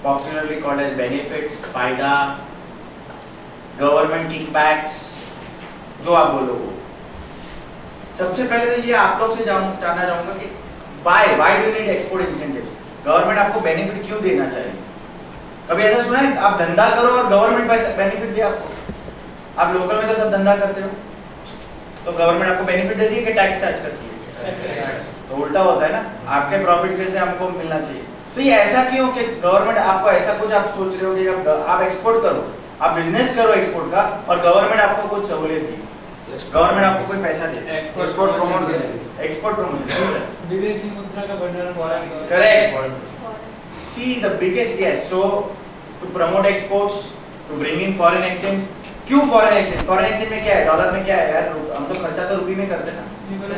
Popularly called as benefits, फायदा, government kickbacks, जो आप बोलो वो। सबसे पहले तो ये आप लोग से जानना चाहूंगा कि why do you need export incentives? Government आपको बेनिफिट क्यों देना चाहिए? कभी ऐसा सुना है आप धंधा करो और गवर्नमेंट पैसा बेनिफिट दे आपको? आप लोकल में तो सब धंधा करते हो, तो गवर्नमेंट आपको बेनिफिट देती है कि टैक्स चार्ज करती है? तो उल्टा होता है ना, आपके प्रॉफिट में से हमको मिलना चाहिए। तो ये ऐसा क्यों कि गवर्नमेंट आपको ऐसा कुछ आप सोच रहे हो कि आप एक्सपोर्ट करो, आप बिजनेस करो एक्सपोर्ट का, और गवर्नमेंट आपको कुछ सहूलियत दी, गवर्नमेंट आपको कोई पैसा दे, एक्सपोर्ट प्रमोट करे, एक्सपोर्ट प्रमोशन, विदेशी मुद्रा का भंडारण, correct. See the biggest, yes, so to promote exports, to bring in foreign exchange. क्यों फॉरेन एक्सचेंज? फॉरेन एक्सचेंज में क्या है, डॉलर में क्या है यार, हम तो खर्चा तो रुपये में करते हैं ना।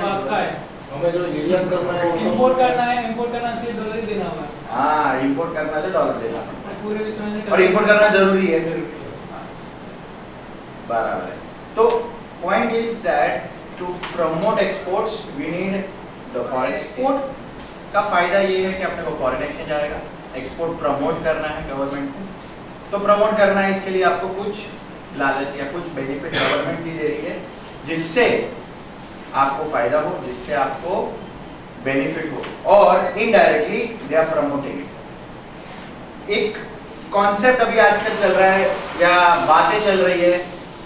आपका है हमें जो निर्यात करना है, इंपोर्ट करना है, इंपोर्ट करना इसलिए डॉलर ही देना होगा। हाँ, इंपोर्ट करना है तो डॉलर देना पूरे विश्व में, और इंपोर्ट करना जरूरी है, बराबर है। तो point is that to promote exports we need the foreign export का फायदा ये है कि अपने को फॉरेन एक्सचेंज आएगा। एक्सपोर्ट प्रमोट करना है गवर्नमेंट को, तो प्रमोट करना है, इसके लिए आपको कुछ लालच या कुछ बेनिफिट गवर्नमेंट दी दे रही है, जिससे आपको फायदा हो, जिससे आपको बेनिफिट हो, और इनडायरेक्टली दे आर प्रमोटिंग। एक कॉन्सेप्ट अभी आजकल चल रहा है या बातें चल रही है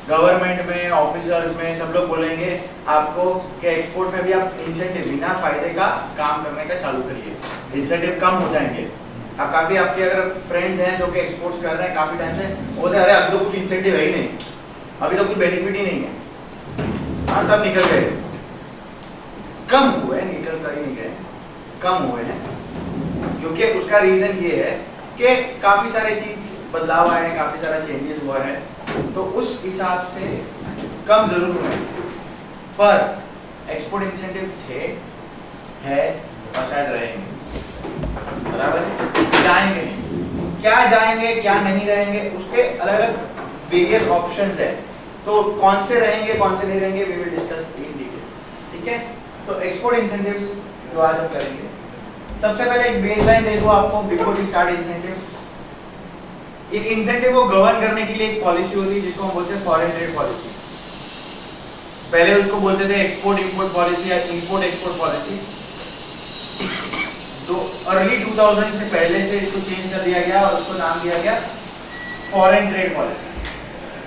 गवर्नमेंट में, ऑफिसर्स में, सब लोग बोलेंगे आपको कि एक्सपोर्ट में भी आप इंसेंटिव बिना फायदे का काम करने का चालू करिए, इंसेंटिव कम हो जाएंगे। अब काफी आपके अगर फ्रेंड्स हैं जो कि एक्सपोर्ट्स कर रहे हैं काफी टाइम से, बोलते हैं अरे अभी तो कुछ इंसेंटिव है ही नहीं, अभी तो कुछ बेनिफिट ही नहीं है, हाँ सब निकल गए, कम हुए, निकल कर ही नहीं गए, कम हुए हैं। क्योंकि उसका रीजन ये है कि काफी सारे चीज बदलाव आए हैं, काफी सारा चेंजेस हुआ है, तो उस हिसाब से कम जरूर हुए, पर एक्सपोर्ट इंसेंटिव थे, है और शायद रहेंगे, बराबर। जाएंगे नहीं, क्या जाएंगे क्या नहीं रहेंगे, उसके अलग अलग वेरियस ऑप्शंस है, तो कौन से रहेंगे कौन से नहीं रहेंगे we will discuss in detail, ठीक है। तो एक्सपोर्ट इंसेंटिव्स जो आज हम करेंगे, सबसे पहले एक बेसलाइन दे दूं आपको बिफोर वी स्टार्ट इंसेंटिव। एक इंसेंटिव को गवर्न करने के लिए एक पॉलिसी होती है जिसको हम बोलते हैं फॉरेन ट्रेड पॉलिसी। पहले उसको बोलते थे एक्सपोर्ट इंपोर्ट पॉलिसी या इंपोर्ट एक्सपोर्ट पॉलिसी। तो अर्ली 2000 से पहले से इसको चेंज कर दिया गया और उसको नाम दिया गया foreign trade policy.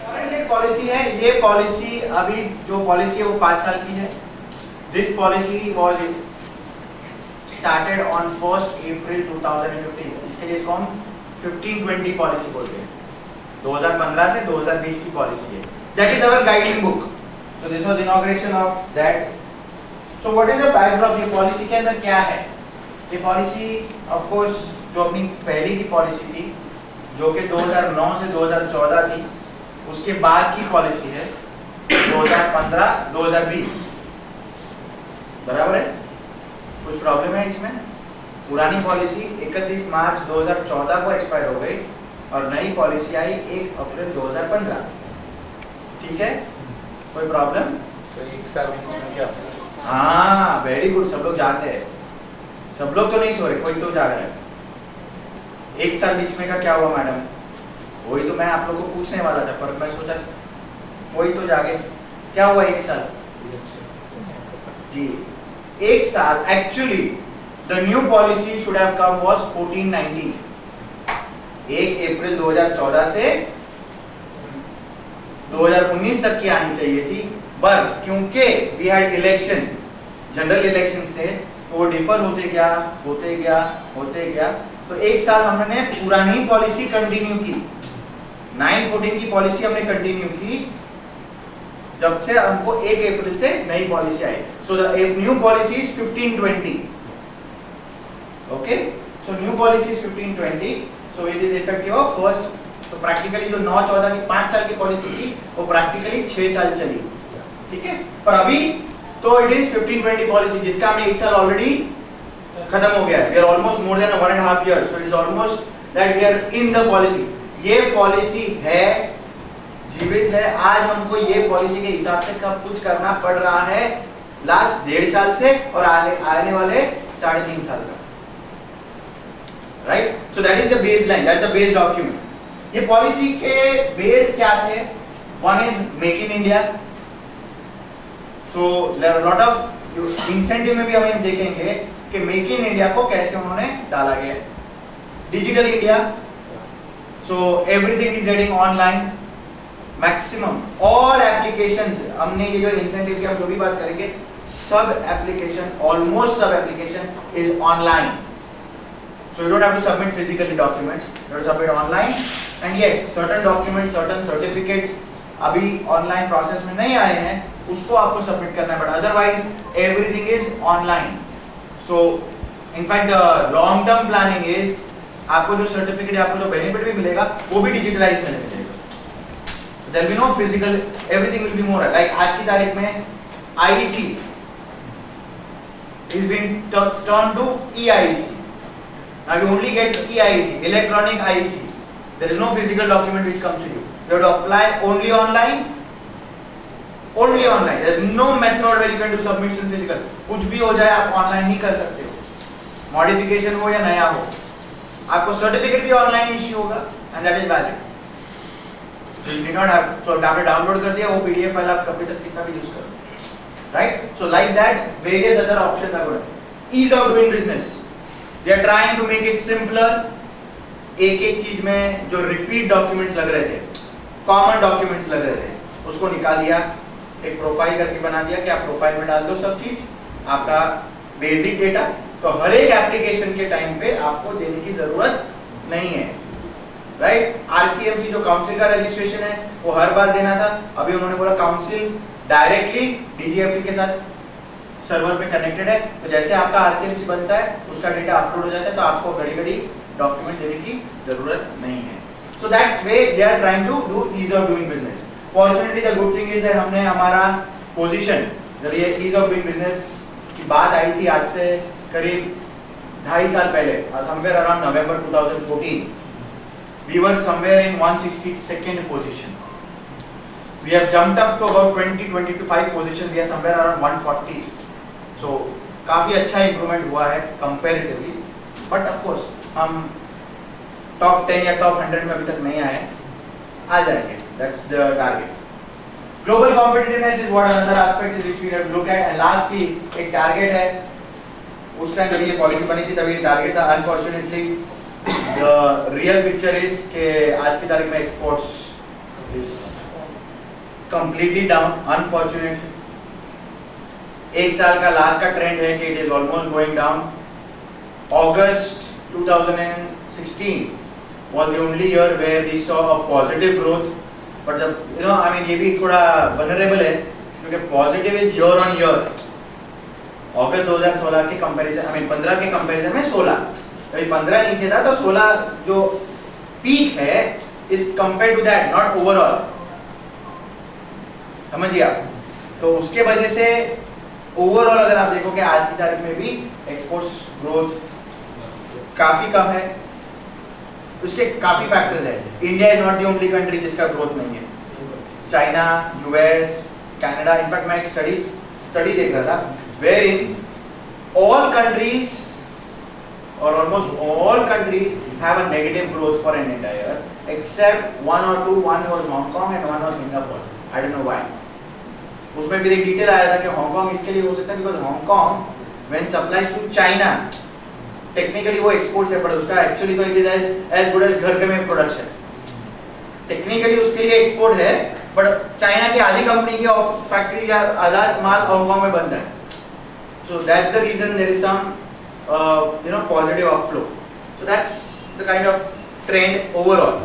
Foreign trade policy है ये पॉलिसी, अभी जो पॉलिसी है वो 5 साल की है। This policy was started on 1 अप्रैल 2015। इसके लिए इसको हम 15-20 पॉलिसी बोलते हैं। 2015 से 2020 की पॉलिसी है। That is our guiding book. So this was inauguration of that. So what is the backdrop? ये पॉलिसी के अंदर क्या है? ये पॉलिसी ऑफ कोर्स जो अपनी पहली की पॉलिसी थी जो कि 2009 से 2014 थी, उसके बाद की पॉलिसी है 2015-2020, बराबर है। कुछ प्रॉब्लम है इसमें? पुरानी पॉलिसी 31 मार्च 2014 को एक्सपायर हो गई और नई पॉलिसी आई 1 अप्रैल 2015, ठीक है। कोई प्रॉब्लम? हाँ, वेरी गुड, सब लोग जागते हैं। सब लोग तो नहीं सो रहे, कोई तो जाग रहा है। 1 साल बीच में का क्या हुआ मैडम? वही तो मैं आप लोगों को पूछने वाला था, पर मैं सोचा कोई तो जागे। क्या हुआ 1 साल? जी 1 साल। Actually the new policy should have come was 14-19, 1 अप्रैल 2014 से 2019 तक की आनी चाहिए थी, पर क्योंकि we had election, general elections थे, तो वो डिफर होते गया, तो 1 साल हमने पुरानी पॉलिसी कंटिन्यू की। 9-14 की पॉलिसी हमने कंटिन्यू की, जब से हमको 1 अप्रैल से नई policy I. So the new policy is 15-20, okay. So new policy is 15-20, so it is effective of 1st। तो प्रैक्टिकली जो 9-14 की 5 साल की पॉलिसी थी वो प्रैक्टिकली 6 साल चली, ठीक है। पर अभी तो इट इज 15-20 पॉलिसी जिसका हमने 1 साल ऑलरेडी खत्म हो गया है। We are almost more than 1.5 years, so it is almost that we are in the policy. ये पॉलिसी है, जीवित है। आज हमको ये पॉलिसी के हिसाब से कब कुछ करना पड़ रहा है, लास्ट 1.5 साल से और आने वाले 3.5 साल का, right? So that is the base line, that is the base document. ये पॉलिसी के बेस क्या थे? One is make in India, so lot of incentive में भी हम देखेंगे कि मेक इन इंडिया को कैसे उन्होंने डाला गया। Digital India, so everything is getting online, maximum all applications, हमने ये जो इंसेंटिव की हम जो भी बात करेंगे, सब एप्लीकेशन, ऑलमोस्ट सब application is online, so you don't have to submit physically documents, you have to submit online, and yes, certain documents, certain certificates अभी ऑनलाइन प्रोसेस में नहीं आए हैं, उसको आपको सबमिट करना है, but otherwise everything is online. So in fact long term planning is आपको जो सर्टिफिकेट, आपको जो बेनिफिट भी मिलेगा वो भी डिजिटलाइज में मिलेगा। There will be no physical, everything will be more like आज की तारीख में IEC is being turn to EIC. Now you only get EIC, electronic IEC. There is no physical document which comes to you. You have to apply only online. Only online. There is no method where you can do submission physical. कुछ भी हो जाए आप online ही कर सकते हो, modification हो या नया हो, आपको सर्टिफिकेट भी ऑनलाइन इश्यू होगा and that is valid. So you did not have, so आपने डाउनलोड कर दिया, वो PDF फाइल आप कभी तक कितना भी यूज करो, right? So like that, various other options are good. Ease of doing business. They are trying to make it simpler. एक एक चीज में जो रिपीट डॉक्यूमेंट्स लग रहे थे, कॉमन डॉक्यूमेंट्स लग रहे थे, उसको निकाल दिया, एक प्रोफाइल करके बना दिया कि आप प्रोफाइल में डाल दो सब चीज, आपका बेसिक डेटा, तो हर एक एप्लीकेशन के टाइम पे आपको देने की जरूरत नहीं है, राइट? आरसीएमसी जो काउंसिल का रजिस्ट्रेशन है वो हर बार देना था, अभी उन्होंने बोला काउंसिल डायरेक्टली डीजीएफटी के साथ सर्वर पे कनेक्टेड है, तो जैसे आपका आरसीएमसी बनता है उसका डेटा अपलोड हो जाता है, तो आपको घड़ी-घड़ी डॉक्यूमेंट देने की जरूरत नहीं है। So that way they are trying to do ease of doing business. Fortunately the good thing is that हमने हमारा पोजीशन, जब ये ईज ऑफ डूइंग बिजनेस की बात आई थी आज से करीब 2.5 साल पहले, somewhere around November 2014, we were somewhere in 162nd position. We have jumped up to about 20-25 positions. We are somewhere around 140. So काफी अच्छा इंप्रूवमेंट हुआ है कंपैरेटिवली, बट ऑफ कोर्स हम टॉप 10 या टॉप 100 में अभी तक नहीं आए, आ जाएंगे, that's the target. Global competitiveness is what another aspect is which we have look at, and last की एक टारगेट है, उस टाइम जब ये पॉलिसी बनी थी तभी टारगेट था। Unfortunately the real picture is कि आज की तारीख में exports is completely down, unfortunate. एक साल का लास्ट का ट्रेंड है कि it is almost going down. August 2016 was the only year where we saw a positive growth, but the ये भी थोड़ा vulnerable है क्योंकि positive is year on year। अगस्त 2016 के कंपैरिजन 15 के कंपैरिजन में 16, अभी 15 नीचे था, तो 16 जो पीक है is compared to that, not overall, समझिए आप। तो उसके वजह से ओवरऑल अगर आप देखोगे आज की तारीख में भी एक्सपोर्ट्स ग्रोथ काफी कम है। उसके काफी फैक्टर्स है। India is not the only country जिसका ग्रोथ नहीं है, चाइना, यूएस, कनाडा, इनफैक्ट मैं एक स्टडी देख रहा था वेयर इन ऑल कंट्रीज और almost all countries have a negative growth for an entire except one और two, one was Hong Kong and one was Singapore. I don't know why. उसमें फिर एक डिटेल आया था कि हांगकांग इसके लिए हो सकता है because Hong Kong when supplies to China technically वो एक्सपोर्ट से, पर उसका एक्चुअली तो it is as good as घर के में प्रोडक्शन, टेक्निकली उसके लिए एक्सपोर्ट है, बट चाइना की आधी कंपनी की फैक्ट्री या आधा माल हांगकांग में बनता है। So that's the reason there is some positive outflow. So that's the kind of trend overall,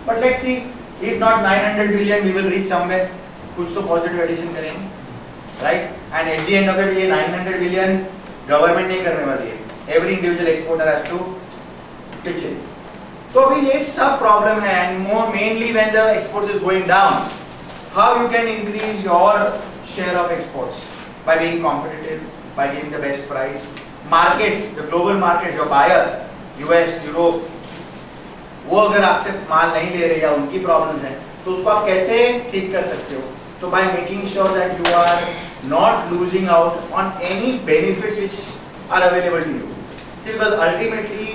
but let's see if not 900 billion we will reach somewhere, कुछ तो पॉजिटिव एडिशन करेंगे, right? And at the end of it ये 900 billion government नहीं करने वाली है, every individual exporter has to pitch in. तो अभी ये सब प्रॉब्लम है, and more mainly when the export is going down, how you can increase your share of exports by being competitive, by giving the best price. Markets, the global market, your buyer US, Europe, वो अगर आपसे माल नहीं ले रहे या उनकी problem है, तो उसको आप कैसे ठीक कर सकते हो? तो by making sure that you are not losing out on any benefits which are available to you. See, because ultimately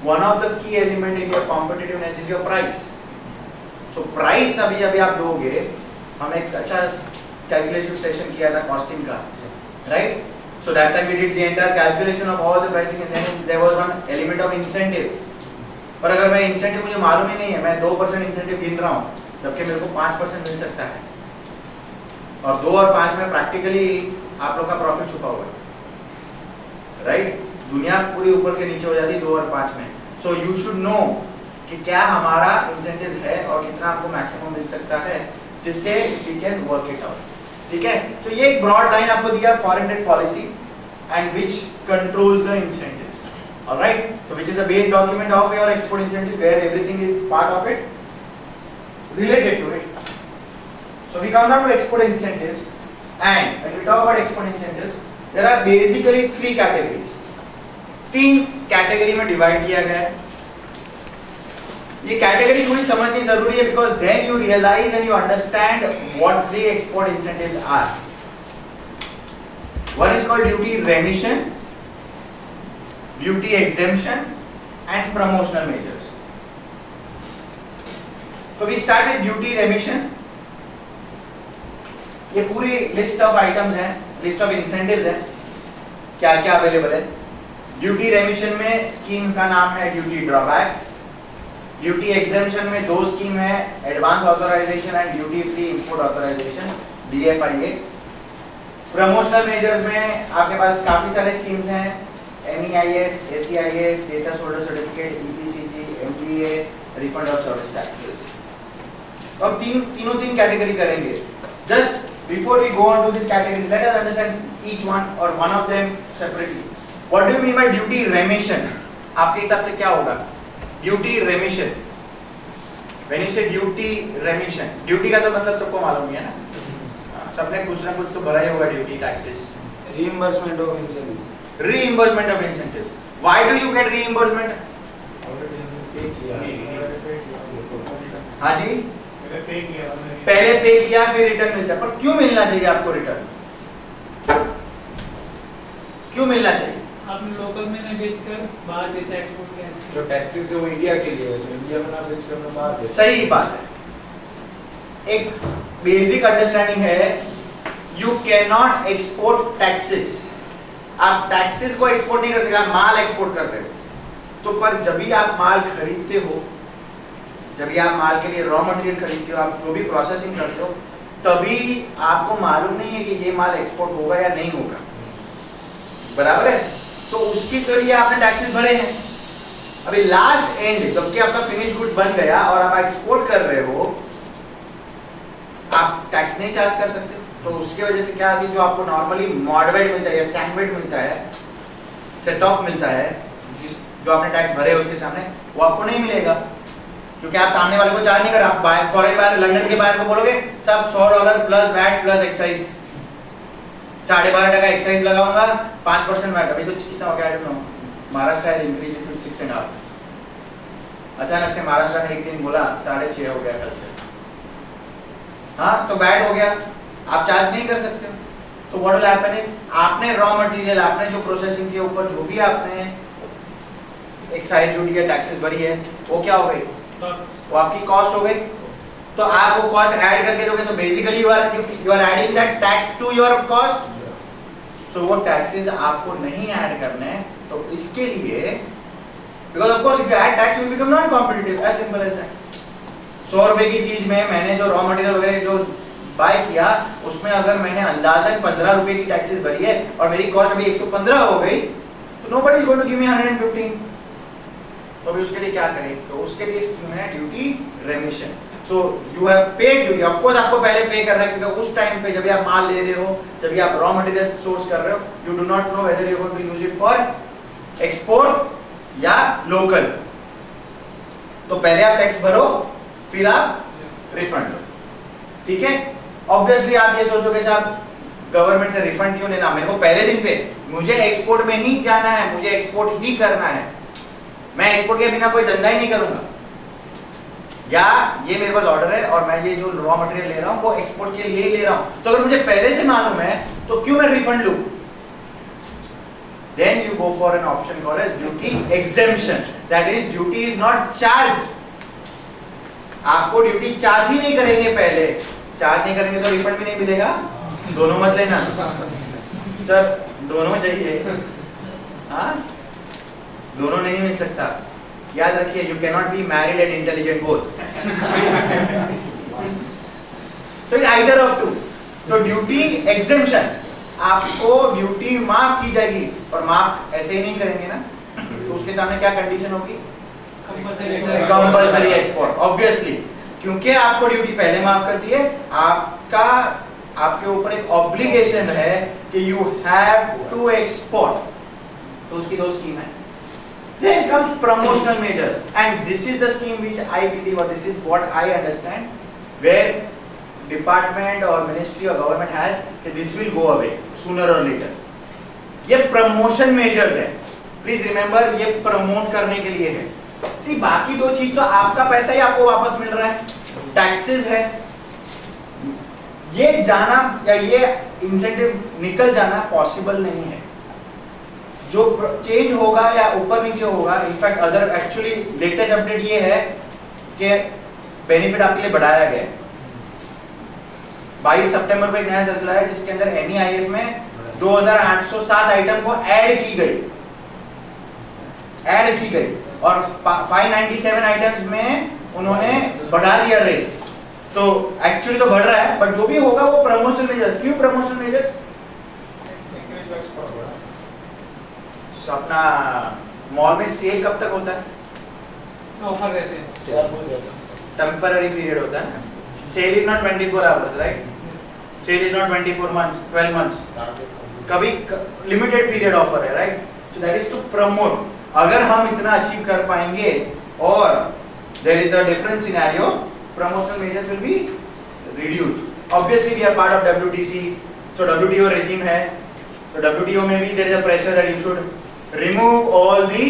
one of the key element in your competitiveness is your price. So price अभी आप दोगे, हम एक अच्छा calculation session किया था costing का, right? So that time we did the entire calculation of all the pricing and then there was one element of incentive. पर अगर मैं incentive मुझे मालूम ही नहीं है, मैं 2% incentive गिन रहा हूँ, जबकि मेरे को 5% मिल सकता है, और 2 और 5 में practically आप लोग का प्रॉफिट छुपा हुआ है, राइट? दुनिया पूरी ऊपर के नीचे हो जाती है 2 और 5 में. सो यू शुड नो कि क्या हमारा इंसेंटिव है और कितना आपको मैक्सिमम मिल सकता है, जिससे we can work it out. ठीक है, तो ये एक ब्रॉड लाइन आपको दिया foreign direct policy and which controls the incentives. Alright, so which is the base document of your export incentive where everything is part of it related to it. So we come now to export incentives, and when we talk about export incentives, there are basically 3 categories. 3 category में divide किया गया है. ये category थोड़ी समझनी जरूरी है because then you realize and you understand what the export incentives are. One is called duty remission, duty exemption, and promotional measures. So we start with duty remission. ये पूरी लिस्ट ऑफ आइटम्स हैं, list of incentives हैं, क्या क्या available है. Duty रेमिशन में scheme का नाम है ड्यूटी ड्रॉबैक. ड्यूटी एग्जेम्पशन में 2 स्कीम है, advance authorisation and duty free import authorisation, DFIA. Promotional measures में आपके पास काफी सारे स्कीम्स हैं, MEIS, ACIS, data solder certificate, EPCG, MPA, refund of service taxes. अब तीन कैटेगरी करेंगे. Just before we go on to this category, let us understand each one or one of them separately. What do you mean by duty remission? आपके हिसाब से क्या होगा duty remission? When you say duty remission, duty का तो मतलब सबको मालूम ही है ना, सबने कुछ ना कुछ तो भरा ही होगा duty taxes. Reimbursement of incentives. Reimbursement of incentives. Why do you get reimbursement? हाँ जी, पहले पे किया फिर रिटर्न मिलता है. पर क्यों मिलना चाहिए आपको रिटर्न? क्यों मिलना चाहिए? आपने लोकल में नहीं बेचकर बाहर बेचा, एक्सपोर्ट किया. जो टैक्सेस है वो इंडिया के लिए है, जो इंडिया में ना बेच कर बाहर बेच. सही बात है. एक बेसिक अंडरस्टैंडिंग है, you can not export taxes. आप टैक्सेस को एक्सपोर्ट नहीं कर सकते, आप माल एक्सपोर्ट कर रहे हो. तो पर जब भी आप माल खरीदते हो, जब भी आप माल के लिए रॉ मटेरियल खरीदते हो, आप जो भी प्रोसेसिंग करते हो, तभी आपको मालूम नहीं है कि ये माल एक्सपोर्ट होगा या नहीं होगा. बराबर है? तो उसके लिए आपने टैक्सेस भरे हैं. अभी लास्ट एंड जबकि आपका फिनिश गुड्स बन गया और आप एक्सपोर्ट कर रहे हो, आप टैक्स नहीं चार्ज कर सकते. तो उसकी वजह से क्या आती है, जो आपको नॉर्मली मॉडवेट मिलता है या सैंडवेट मिलता है, सेट ऑफ मिलता है, जो आपने टैक्स भरे उसके सामने, वो आपको नहीं मिलेगा. क्योंकि आप सामने वाले को चार्ज नहीं कर रहे. आप फॉरेन बायर, लंदन के बायर को बोलोगे सब $100 plus VAT plus excise, 12.5% excise लगाऊंगा, 5% वैट. अभी तो कितना हो गया, I don't know, Maharashtra has increase to 6.5. अचानक से महाराष्ट्र ने एक दिन बोला 6.5 हो गया कल से. हाँ, तो वैट हो गया, आप चार्ज नहीं कर सकते. तो व्हाट विल हैपन इज, आपने रॉ मटेरियल, आपने जो प्रोसेसिंग के ऊपर जो भी आपने एक्साइज ड्यूटी या टैक्सेस भरी है, वो क्या हो गई, वो आपकी कॉस्ट हो गई. तो आप वो कॉस्ट ऐड करके दोगे, तो basically you are adding that tax to your cost. So वो टैक्सेस आपको नहीं ऐड करने हैं. तो इसके लिए, because of course if you add tax you will become non competitive, as simple as that. 100 रुपए की चीज में मैंने जो रॉ मटेरियल वगैरह जो बाय किया, उसमें अगर मैंने अंदाजन 15 रुपए की टैक्सेस भरी है और मेरी कॉस्ट अभी 115 हो गई, तो nobody is going to give me 115. तो अभी उसके लिए क्या करें? तो उसके लिए स्कीम है duty रेमिशन. So you have paid duty. Of course आपको पहले पे करना है, क्योंकि उस टाइम पे जब आप माल ले रहे हो, जब आप रॉ मटेरियल सोर्स कर रहे हो, you do not know whether you are going to use it for export या लोकल. तो पहले आप टैक्स भरो, फिर आप रिफंड लो. ठीक है? ऑब्वियसली आप ये सोचोगे साहब गवर्नमेंट से रिफंड क्यों लेना, मेरे को पहले दिन पे मुझे एक्सपोर्ट में ही जाना है, मुझे एक्सपोर्ट ही करना है, मैं एक्सपोर्ट के बिना कोई धंधा ही नहीं करूंगा. या ये मेरे पास ऑर्डर है और मैं ये जो रॉ मटेरियल ले रहा हूं वो एक्सपोर्ट के लिए ही ले रहा हूं. तो अगर मुझे पहले से मालूम है, तो क्यों मैं रिफंड लूं? then you go for an option called as duty exemption. That is, duty is not charged. आपको ड्यूटी चार्ज ही नहीं करेंगे, पहले चार्ज नहीं करेंगे तो रिफंड भी नहीं मिलेगा। दोनों मत लेना सर, दोनों चाहिए। हाँ, दोनों नहीं मिल सकता, याद रखिए। You can not be married and intelligent both. So it's either of two. तो ड्यूटी एग्जेम्पशन, आपको ड्यूटी माफ की जाएगी, और माफ ऐसे ही नहीं करेंगे ना, तो उसके सामने क्या कंडीशन होगी? कंपल्सरी एक्सपोर्ट, ऑब्वियसली, क्योंकि आपको ड्यूटी पहले माफ कर दी है, आपके ऊपर एक ऑब्लिगेशन है कि यू हैव टू एक्सपोर्ट। तो उसकी दो स्कीम है। Then comes promotional measures, and this is the scheme which I believe, or this is what I understand, where department or ministry or government has that this will go away sooner or later. ये promotion measures है, please remember, ये promote करने के लिए है। See, बाकी दो चीज तो आपका पैसा ही आपको वापस मिल रहा है, टैक्सेस है, ये जाना या ये इंसेंटिव निकल जाना पॉसिबल नहीं है। जो चेंज होगा या ऊपर नीचे होगा, in fact other actually latest update ये है कि बेनिफिट आपके लिए बढ़ाया गया है। 22 सितंबर को एक नया सर्कुलर है जिसके अंदर MEIS में 2807 आइटम को ऐड की गई और 597 आइटम्स में उन्होंने बढ़ा दिया रेट। तो एक्चुअली तो बढ़ रहा है, बट जो भी होगा वो प्रमोशन मेजर्स। क्यों प्रमोशन मेजर्स? अपना मॉल में सेल कब तक होता है? ऑफर रहते हैं, टेम्पररी पीरियड होता है ना। Sale is not 24 hours, right? Sale is not 24 months, 12 months, कभी लिमिटेड पीरियड ऑफर है, right? So that is to promote. अगर हम इतना अचीव कर पाएंगे और there is a different scenario, promotional measures will be reduced. Obviously we are part of WTC, so WTO regime है, तो WTO में भी there is a pressure that you should remove all the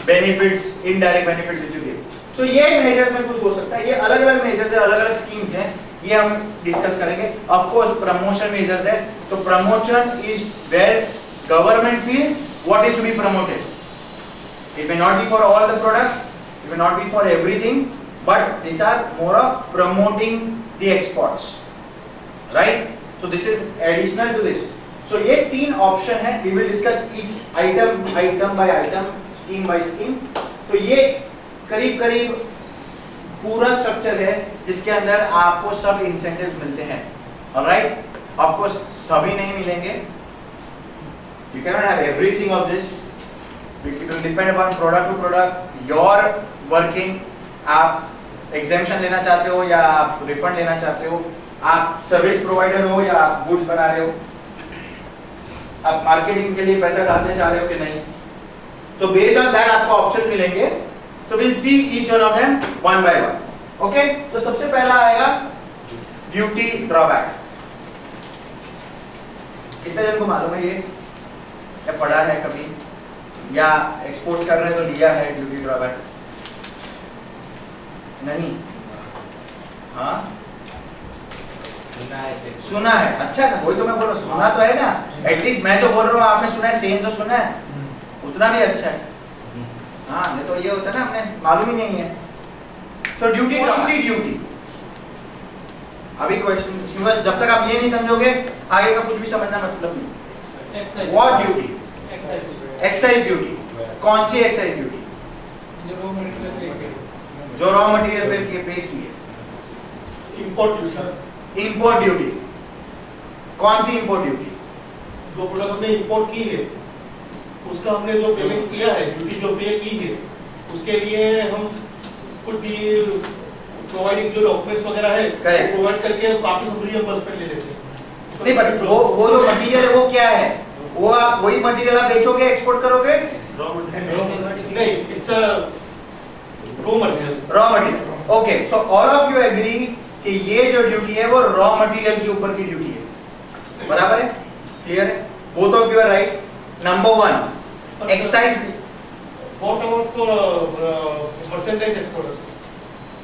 benefits, indirect benefits which you give. तो ये measures में कुछ हो सकता है, ये अलग-अलग measures है, अलग-अलग schemes हैं, ये हम discuss करेंगे। Of course promotion measures है, तो promotion is where government feels what is to be promoted. It may not be for all the products, it may not be for everything, but these are more of promoting the exports, right? So this is additional to this. So ये तीन option है, we will discuss each item by item, scheme by scheme। तो ये करीब करीब पूरा structure है जिसके अंदर आपको सब इंसेंटिव्स मिलते हैं, alright? Of course सभी नहीं मिलेंगे, you cannot have everything of this, it will depend upon product to product, your working, आप exemption लेना चाहते हो या आप refund लेना चाहते हो, आप सर्विस प्रोवाइडर हो या आप गुड्स बना रहे हो, आप मार्केटिंग के लिए पैसा डालने चाह रहे हो कि नहीं। तो बेस्ड ऑन दैट आपको ऑप्शन मिलेंगे। तो will see each one of them one by one, okay? तो सबसे पहला आएगा ड्यूटी ड्रॉबैक। कितने जन को मालूम है ये, या पढ़ा है कभी, या एक्सपोर्ट कर रहे हैं तो लिया है ड्यूटी ड्रॉबैक? नहीं? हाँ, सुना है। अच्छा, वही तो मैं बोल रहा हूँ, सुना तो है ना, एटलीस्ट मैं जो बोल रहा हूँ आपने सुना है, सेम तो सुना है, उतना भी अच्छा है। हाँ, नहीं तो ये होता है ना, हमें मालूम ही नहीं है। तो ड्यूटी, ड्यूटी, अभी क्वेश्चन बस, जब तक आप ये नहीं समझोगे आगे का कुछ भी समझना मतलब नहीं। What duty? Excise duty. कौन सी एक्साइज ड्यूटी? जो रॉ मटेरियल पे की है। Import duty. इंपोर्ट ड्यूटी, कौन सी इंपोर्ट ड्यूटी? जो प्रोडक्ट हमने इंपोर्ट की है उसका हमने जो पेमेंट किया है, ड्यूटी जो पे की है, उसके लिए हम कुछ भी प्रोवाइडिंग जो डॉक्यूमेंट्स वगैरह है प्रोवाइड करके बाकी सब रिइंबर्समेंट ले लेते हैं। नहीं, बट वो जो मटेरियल है वो क्या है? वो आप वही मटेरियल आप बेचोगे, एक्सपोर्ट करोगे? नहीं, it's a raw material. Raw material, okay. So all of you agree कि ये जो ड्यूटी है वो रॉ मटेरियल के ऊपर की ड्यूटी है, बराबर है? क्लियर है? Both of you are right. Number 1, excise. What about for merchandise exporter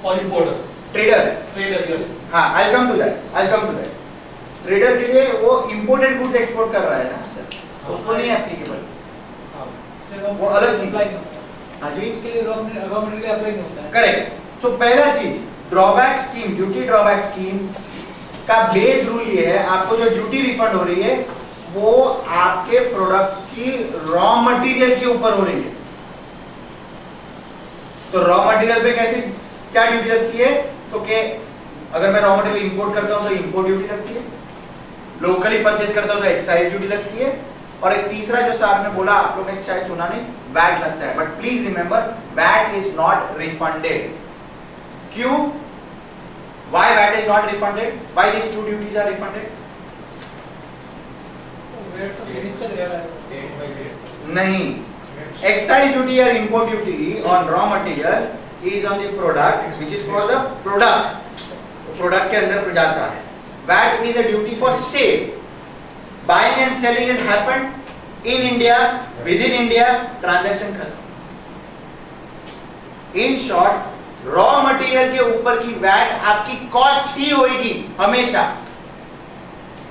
और इंपोर्टर? Trader, yes. हाँ, I'll come to that. Trader के लिए वो इंपोर्टेड गुड्स एक्सपोर्ट कर रहा है ना सर, उसको नहीं एप्लीकेबल, हाँ वो अलग चीज है। हाँ जी, इसके लिए रॉ मटेरियल अप्लाई नहीं होता है। करेक्ट। सो पहला चीज, drawback scheme, duty drawback scheme का बेस रूल ये है, आपको जो ड्यूटी रिफंड हो रही है वो आपके प्रोडक्ट की रॉ मटेरियल के ऊपर हो रही है। तो रॉ मटेरियल पे कैसे क्या ड्यूटी लगती है, तो के अगर मैं रॉ मटेरियल इंपोर्ट करता हूं तो इंपोर्ट ड्यूटी लगती है, लोकली परचेज करता हूं तो एक्साइज ड्यूटी लगती है, और एक तीसरा जो सर ने बोला, आप लोग ने शायद सुना नहीं, वैट लगता है। But please remember, VAT is not refunded. क्यों? Why VAT is not refunded? Why these two duties are refunded? नहीं, एक्साइज ड्यूटी और import duty on raw material is on the product which is for the product, product के अंदर जाता है। VAT is a duty for sale, buying and selling is happened in India, within India, transaction खत्म। In short, raw material के ऊपर की VAT आपकी cost ही होगी हमेशा।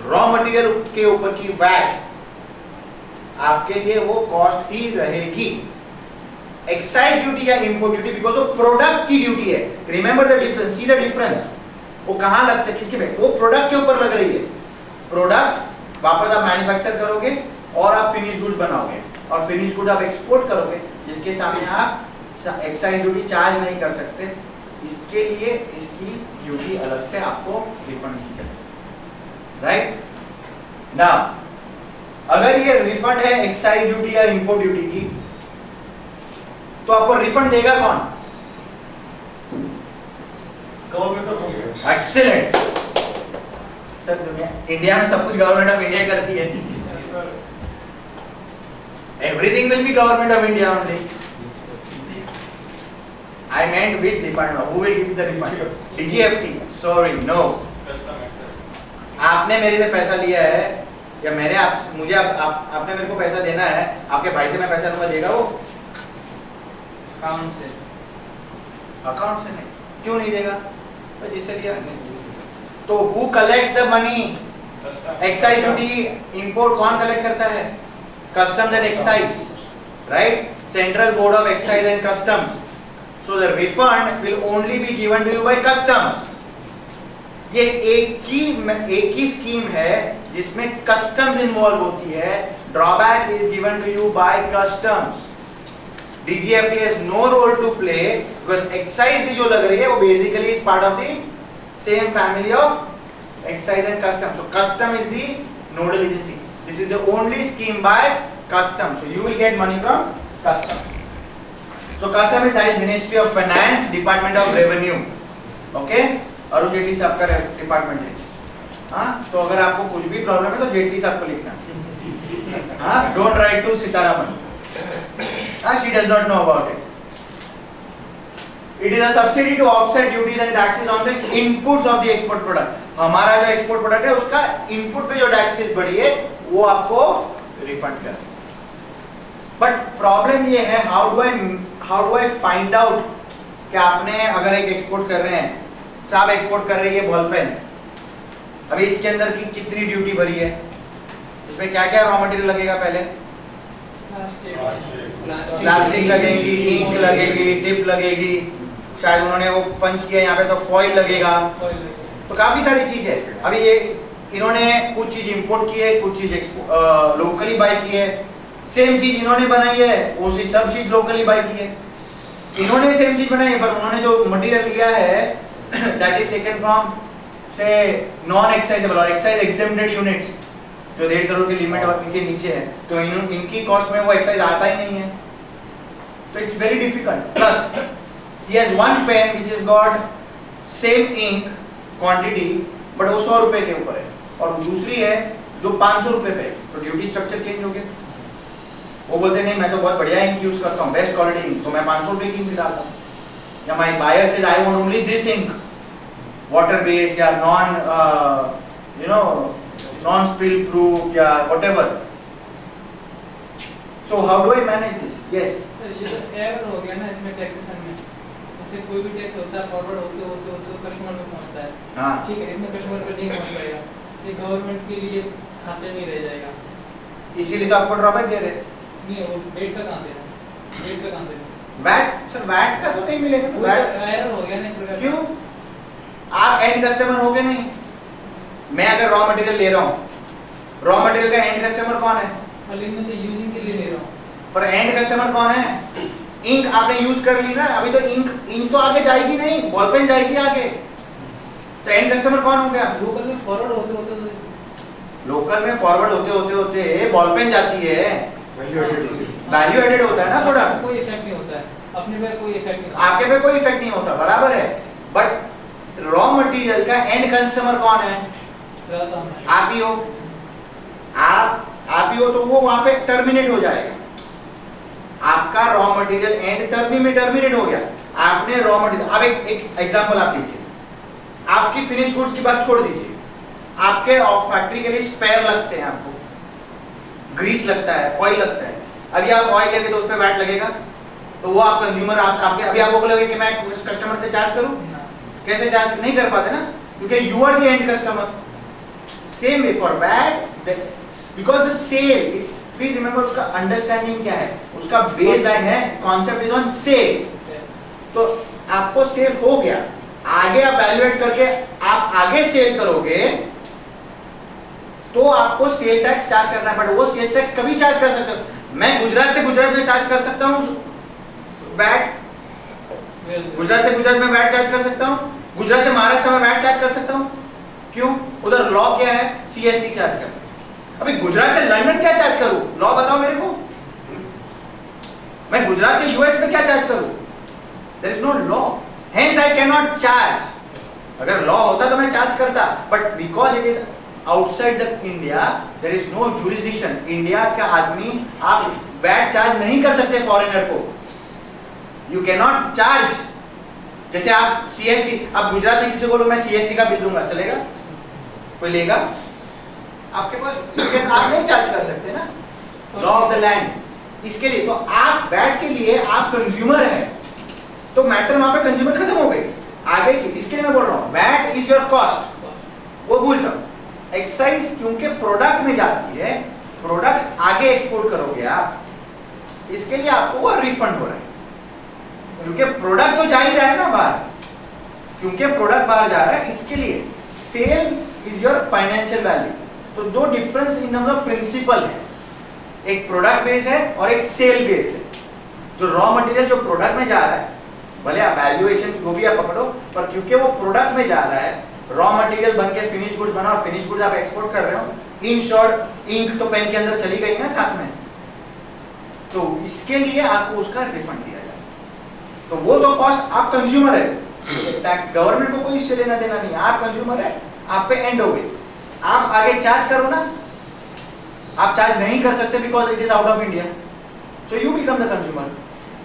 रॉ मटेरियल के ऊपर की वैट आपके लिए वो कॉस्ट ही रहेगी। एक्साइज ड्यूटी या इंपोर्ट ड्यूटी बिकॉज वो प्रोडक्ट की ड्यूटी है। Remember the difference, see the difference. वो कहां लगता है, किसके पे? वो प्रोडक्ट के ऊपर लग रही है। प्रोडक्ट वापस आप मैन्युफैक्चर करोगे और आप फिनिश गुड्स बनाओगे, और फिनिश गुड आप एक्सपोर्ट करोगे, जिसके सामने आप एक्साइज ड्यूटी चार्ज नहीं कर सकते। इसके लिए इसकी ड्यूटी अलग से आपको रिफंड की जाएगी। राइट नाउ, अगर ये रिफंड है एक्साइज ड्यूटी या इंपोर्ट ड्यूटी की, तो आपको रिफंड देगा कौन? Government of India. Excellent sir, दुनिया इंडिया में सब कुछ गवर्नमेंट ऑफ इंडिया करती है। Everything will B government of India only. I meant which department? Who will give you the refund? DGFT? Sorry, no. आपने मेरे से पैसा लिया है, या मैंने आपने मेरे को पैसा देना है, आपके भाई से मैं पैसा लूंगा, देगा वो? अकाउंट से। अकाउंट से नहीं, क्यों नहीं देगा? तो जिससे लिया। तो who collects the money? Excise duty import कौन कलेक्ट करता है? Customs and excise, right? Central board of excise and customs. So the refund will only be given to you by customs. ये एक ही स्कीम है जिसमें कस्टम्स इन्वॉल्व होती है। Drawback is given to you by customs. DGFT has no role to play because excise भी जो लग रही है वो basically is part of the same family of excise and custom. So custom is the nodal agency. This is the only scheme by custom, so you will get money from custom. So custom is that is Ministry of Finance, Department of Revenue, okay? Arun Jaitley साहब का department है। हाँ, तो अगर आपको कुछ भी problem है तो जेटली साहब को लिखना। हाँ, don't write to सीतारामन। हाँ, she does not know about it. It is a subsidy to offset duties and taxes on the inputs of the export product. हमारा जो एक्सपोर्ट प्रोडक्ट है उसका इनपुट पे जो टैक्सेस बढ़ी है वो आपको रिफंड कर। बट प्रॉब्लम ये है, how do I find out कि आपने अगर एक एक्सपोर्ट कर रहे हैं, साहब एक्सपोर्ट कर रही है बॉल पेन, अभी इसके अंदर की कितनी ड्यूटी भरी है, इसमें क्या क्या रॉ मटेरियल लगेगा? पहले प्लास्टिक लगेगी, इंक लगेगी, टिप लगेगी, शायद उन्होंने वो पंच किया यहाँ पे तो फॉइल लगेगा, तो काफी सारी चीज है। अभी ये इन्होंने कुछ चीज इंपोर्ट की है, कुछ चीज लोकली बाय की है। सेम चीज इन्होंने बनाई है, वो सब चीज लोकली बाय की है। इन्होंने सेम चीज बनाई है पर उन्होंने जो मटेरियल लिया है दैट इज टेकन फ्रॉम से नॉन एक्साइजेबल और एक्साइज एग्जेम्प्टेड यूनिट्स जो 1.5 करोड़ की लिमिट और इनके नीचे है, तो इनकी कॉस्ट में वो एक्साइज आता ही नहीं है। तो it's very difficult. Plus he has one pen which is got same ink quantity but वो 100 रुपए के ऊपर है, और दूसरी है जो 500 रुपए पे, तो ड्यूटी स्ट्रक्चर चेंज हो गया। वो बोलते नहीं मैं तो बहुत बढ़िया इंक यूज करता हूँ, बेस्ट क्वालिटी इंक, तो मैं 500 रुपए की इंक डालता हूँ। या my buyer says I want only this ink, water based या नॉन स्पिल प्रूफ या whatever. So how do I manage this? Yes sir, ये तो एरर हो गया ना इसमें टैक्सेशन में। जैसे कोई भी टैक्स होता है फॉरवर्ड होते कस्टमर में पहुंचता है। हाँ, ठीक है, इसमें कस्टमर पे नहीं पहुंच पाएगा, ये गवर्नमेंट के लिए खाते में रह जाएगा। इसीलिए तो आपको ड्रॉबैक दे रहे हैं। नहीं वो वेट का काम दे रहा है, वेट का काम दे रहा है। वैट सर वैट का तो नहीं मिलेगा ना, वैट एरर हो गया ना एक प्रकार का। क्यों? आप एंड कस्टमर हो गए नहीं। मैं अगर रॉ मटेरियल ले रहा हूँ, रॉ मटेरियल का एंड कस्टमर कौन है? खाली मैं तो यूजिंग के लिए ले रहा हूँ, पर एंड कस्टमर कौन है? इंक आपने यूज कर ली ना, अभी तो इंक तो आगे जाएगी नहीं, बॉल पेन जाएगी आगे, तो एंड कस्टमर कौन हो गया? लोकल में फॉरवर्ड होते होते लोकल में फॉरवर्ड होते होते बॉल पेन जाती है, वैल्यू एडेड होता है ना प्रोडक्ट। कोई इफेक्ट नहीं होता है, अपने पे कोई इफेक्ट नहीं होता, आपके पे कोई इफेक्ट नहीं होता, बराबर है। बट रॉ मटेरियल का एंड कस्टमर कौन है? आप ही हो। आप ही हो, तो वो वहां पे टर्मिनेट हो जाएगा। आपका रॉ मटेरियल एंड टर्मिनेट हो गया। आपने रॉ मटेरियल, अब एक एग्जांपल आप लीजिए, आपकी फिनिश गुड्स की बात छोड़ दीजिए, आपके फैक्ट्री के लिए स्पेयर लगते हैं, आपको ग्रीस लगता है, ऑयल लगता है। अभी आप ऑयल लेंगे तो उस पर वैट लगेगा, तो वो आप कंज्यूमर आपके अभी आपको बोलोगे कि मैं कस्टमर से चार्ज करूं, कैसे चार्ज नहीं कर पाते ना, क्योंकि you are the end customer. Same way for VAT, because the sale, please remember उसका अंडरस्टैंडिंग क्या है, उसका बेस लाइन है, कॉन्सेप्ट इज ऑन सेल। तो आपको सेल हो गया, आगे आप वैल्यूएट करके आप आगे सेल करोगे तो आपको सेल टैक्स चार्ज करना है। बट वो सेल टैक्स कभी चार्ज कर सकते हो, मैं गुजरात से गुजरात में चार्ज कर सकता हूँ वैट, गुजरात से गुजरात में वैट चार्ज कर सकता हूँ, गुजरात से महाराष्ट्र में वैट चार्ज कर सकता हूँ। क्यों? उधर लॉ क्या है? सीएसटी चार्ज कर। अभी गुजरात से लंदन क्या चार्ज करूं? लॉ बताओ मेरे को। मैं गुजरात से यूएस में क्या चार्ज करूं? There is no law, hence I can not charge. अगर लॉ होता तो मैं चार्ज करता, but because it is outside the India, there is no jurisdiction. India का आदमी आप वैट चार्ज नहीं कर सकते फॉरेनर को, यू कैन नॉट चार्ज। जैसे आप सीएसटी, आप गुजरात में किसी को बोलो मैं सीएसटी का बिल दूंगा, चलेगा? कोई लेगा? आपके पास आप नहीं चार्ज कर सकते ना, लॉ ऑफ द लैंड। इसके लिए तो आप वैट के लिए आप कंज्यूमर है, तो मैटर वहां पे कंज्यूमर खत्म हो गई। आगे की इसके लिए मैं बोल रहा हूं वैट इज योर कॉस्ट, वो भूल जाओ। एक्साइज क्योंकि प्रोडक्ट में जाती है, प्रोडक्ट आगे एक्सपोर्ट करोगे आप, इसके लिए आपको वो रिफंड हो रहा है, क्योंकि प्रोडक्ट तो जा ही रहा है ना बाहर, क्योंकि प्रोडक्ट बाहर जा रहा है। इसके लिए sale is your financial value. तो दो difference in terms of principal है, एक प्रोडक्ट बेस्ड है और एक सेल बेस्ड है। जो रॉ मटेरियल जो प्रोडक्ट में जा रहा है, भले आप वैल्यूएशन जो भी आप पकड़ो, पर क्योंकि वो प्रोडक्ट में जा रहा है, रॉ मटेरियल बन के फिनिश गुड्स बना और फिनिश गुड्स आप एक्सपोर्ट कर रहे हो, इन शॉर्ट इंक तो पेन के अंदर चली गई ना साथ में, तो इसके लिए आपको उसका रिफंड दिया जाए। तो वो तो कॉस्ट, आप कंज्यूमर है, गवर्नमेंट को कोई इससे लेना देना नहीं, आप कंज्यूमर है, आप पे एंड हो गई। आप आगे चार्ज करो ना, आप चार्ज नहीं कर सकते because it is out of India, so you become the consumer,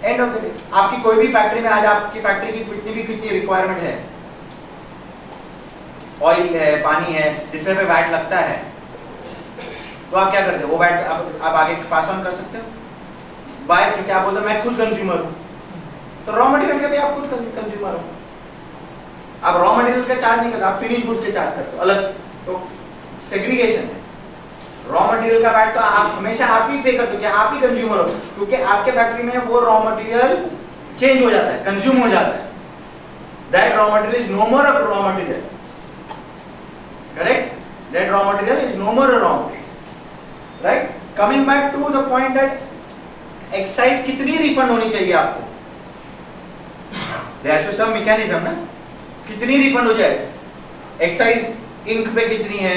end of the day. आपकी कोई भी फैक्ट्री में, आज आपकी फैक्ट्री की कितनी रिक्वायरमेंट है, ऑयल है, पानी है, जिसमें पे वैट लगता है, तो आप क्या करते हो? वो वैट आप आगे पास ऑन कर सकते हो बाय, क्योंकि आप बोलते हो मैं खुद कंज्यूमर हूं, तो रॉ मटेरियल का भी आप खुद कंज्यूमर हो। आप रॉ मटेरियल का चार्ज नहीं करते, आप फिनिश गुड्स के चार्ज करते हो अलग से, तो सेग्रीगेशन है। रॉ मटेरियल का वैट तो आप हमेशा आप ही पे करते हो, कि आप ही कंज्यूमर हो, क्योंकि आपके फैक्ट्री में वो रॉ मटेरियल चेंज हो जाता है, कंज्यूम हो जाता है। That raw material is no more a raw material, correct? That raw material is no more a raw material, right? Coming back to the point that excise कितनी refund होनी चाहिए आपको, देयर इज सम मैकेनिज्म ना, कितनी refund हो जाए? Excise ink पे कितनी है,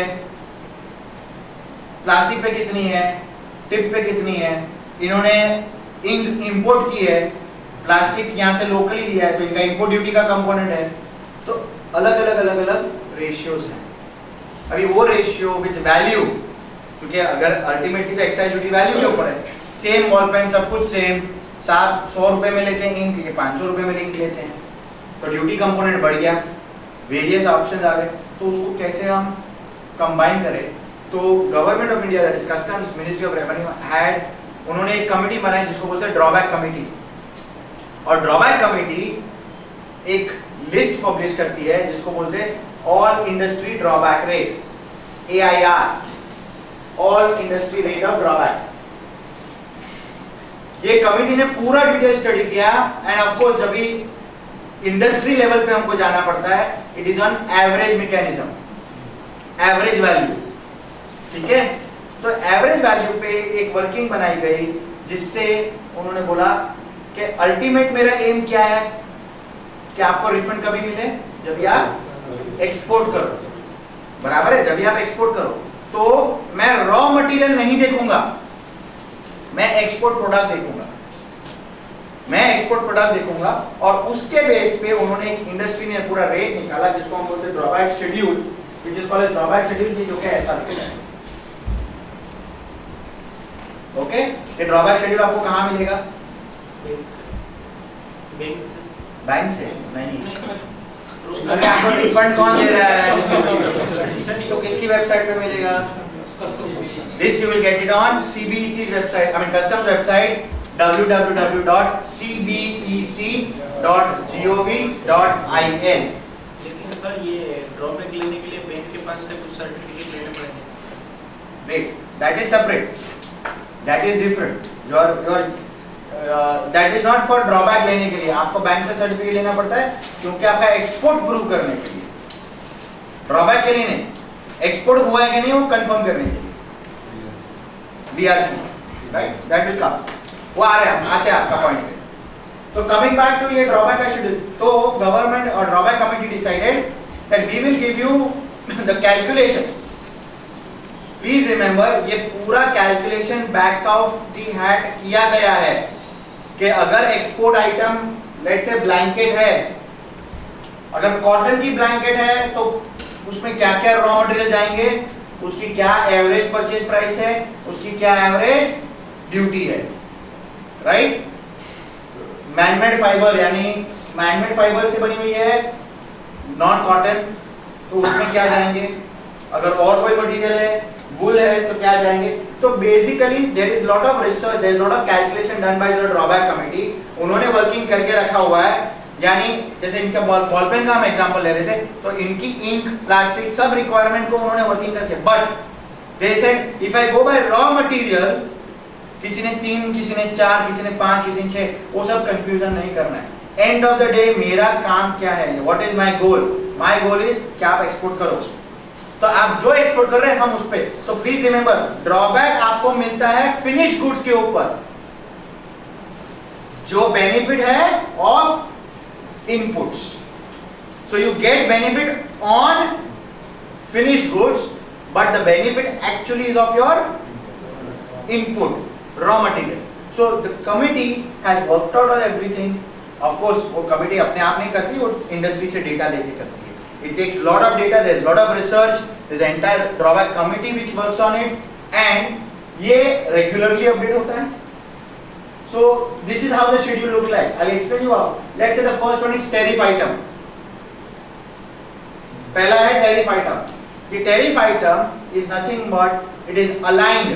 प्लास्टिक पे कितनी है, टिप पे कितनी है, इन्होंने इंक इंपोर्ट की है, प्लास्टिक यहां से लोकली लिया है, तो इनका इंपोर्ट ड्यूटी का कंपोनेंट है, तो अलग अलग रेशियोज हैं। अभी वो रेशियो विद वैल्यू, क्योंकि अगर अल्टीमेटली तो एक्साइज ड्यूटी वैल्यू के ऊपर है, सेम बॉल पेन सब कुछ सेम, 100 रुपए में लेते हैं इंक, ये 500 रुपए में इंक लेते हैं, तो ड्यूटी कंपोनेंट बढ़ गया, वेरियस ऑप्शंस आ गए, तो उसको कैसे हम कंबाइन करें? तो government of India, that is customs, ministry of revenue had, उन्होंने एक कमेटी बनाई जिसको बोलते हैं ड्रॉबैक कमेटी, और ड्रॉबैक कमेटी एक लिस्ट पब्लिश करती है जिसको बोलते हैं all industry drawback rate, AIR। All industry rate of drawback. ये कमिटी ने पूरा डिटेल स्टडी किया एंड ऑफ कोर्स जब भी इंडस्ट्री लेवल पे हमको जाना पड़ता है, it is on average mechanism, average value, ठीक है। तो एवरेज वैल्यू पे एक वर्किंग बनाई गई जिससे उन्होंने बोला कि अल्टीमेट मेरा एम क्या है कि आपको रिफंड कभी मिले जब भी आप एक्सपोर्ट करो, बराबर है। जब भी आप एक्सपोर्ट करो तो मैं रॉ मटेरियल नहीं देखूंगा, मैं एक्सपोर्ट प्रोडक्ट देखूंगा, मैं एक्सपोर्ट प्रोडक्ट देखूंगा। और उसके बेस पे उन्होंने एक इंडस्ट्री ने पूरा रेट निकाला जिसको हम बोलते हैं drawback schedule, which is called as drawback schedule, जो कि ऐसा दिखता है। ओके, ये ड्रॉबैक शेड्यूल आपको कहां मिलेगा? बैंक से नहीं। अरे आपको रिफंड कौन दे रहा है? तो किसकी वेबसाइट पे मिलेगा? This you will get it on CBEC's website, I mean customs website, www.cbec.gov.in। लेकिन सर ये ड्रॉबैक लेने के लिए बैंक के पास से कुछ सर्टिफिकेट लेने पड़ेंगे? Wait, that is separate, that is different। your that is not for drawback लेने के लिए आपको बैंक से सर्टिफिकेट लेना पड़ता है क्योंकि आपका एक्सपोर्ट प्रूव करने के लिए, ड्रॉबैक के लिए नहीं। एक्सपोर्ट हुआ है कि नहीं वो कंफर्म करने के लिए, BRC, right, that will come. वो आ रहे हैं, आते हैं आपका पॉइंट पे। तो कमिंग बैक टू ये ड्रॉबैक का शेड्यूल, तो गवर्नमेंट और drawback committee decided that we will give you the calculation. Please remember ये पूरा calculation back of the hat किया गया है कि अगर export item let's say blanket है, अगर कॉटन की ब्लैंकेट है तो उसमें क्या क्या रॉ मटेरियल जाएंगे, उसकी क्या एवरेज परचेज प्राइस है, उसकी क्या एवरेज ड्यूटी है, राइट। मैनमेड फाइबर यानी मैनमेड फाइबर से बनी हुई है नॉन कॉटन, तो उसमें क्या जाएंगे, अगर और कोई मटेरियल है वूल है तो क्या जाएंगे। तो basically there is lot of research, there is lot of calculation done by the drawback committee. उन्होंने वर्किंग करके रखा हुआ है, यानी जैसे इनका बॉल पेन का हम एग्जांपल ले रहे थे, तो इनकी इंक प्लास्टिक सब रिक्वायरमेंट को उन्होंने वर्किंग करके, but they said if I go by raw material, किसी ने 3, किसी ने 4, किसी ने 5, किसी ने 6, वो सब कंफ्यूजन नहीं करना है। एंड ऑफ द डे मेरा काम क्या है, what is my goal? My goal is कि आप एक्सपोर्ट करो, तो आप जो एक्सपोर्ट कर रहे हैं हम उस पे। तो प्लीज रिमेंबर ड्रॉबैक आपको मिलता है फिनिश गुड्स के ऊपर, जो बेनिफिट है of inputs. So you get benefit on finished goods, but the benefit actually is of your input, raw material. So the committee has worked out on everything. Of course, वो committee अपने आप नहीं करती, वो industry से data लेके करती है. It takes lot of data, there is lot of research, there is an entire drawback committee which works on it, and ये regularly update होता है. So this is how the schedule looks like. I'll explain you how. Let's say the first one is tariff item. पहला है tariff item. The tariff item is nothing but it is aligned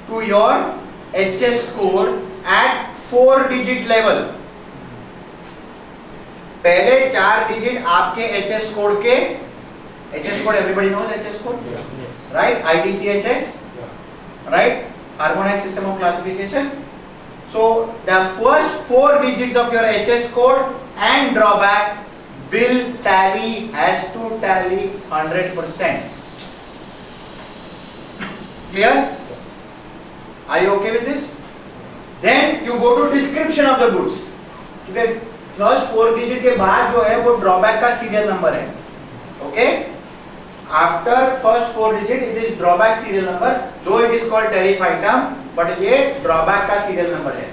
to your HS code at 4-digit level. पहले 4 digit आपके HS code के, HS code everybody knows HS code, right? ITCHS, right? Harmonized System of Classification. So the first 4 digits of your HS code and drawback will tally, has to tally 100%. Clear? Are you okay with this? Then you go to description of the goods. Okay? First 4 digit के बाद जो है वो drawback का serial number है. Okay? After first 4 digit it is drawback serial number. Though it is called tariff item, but ये drawback का serial number है.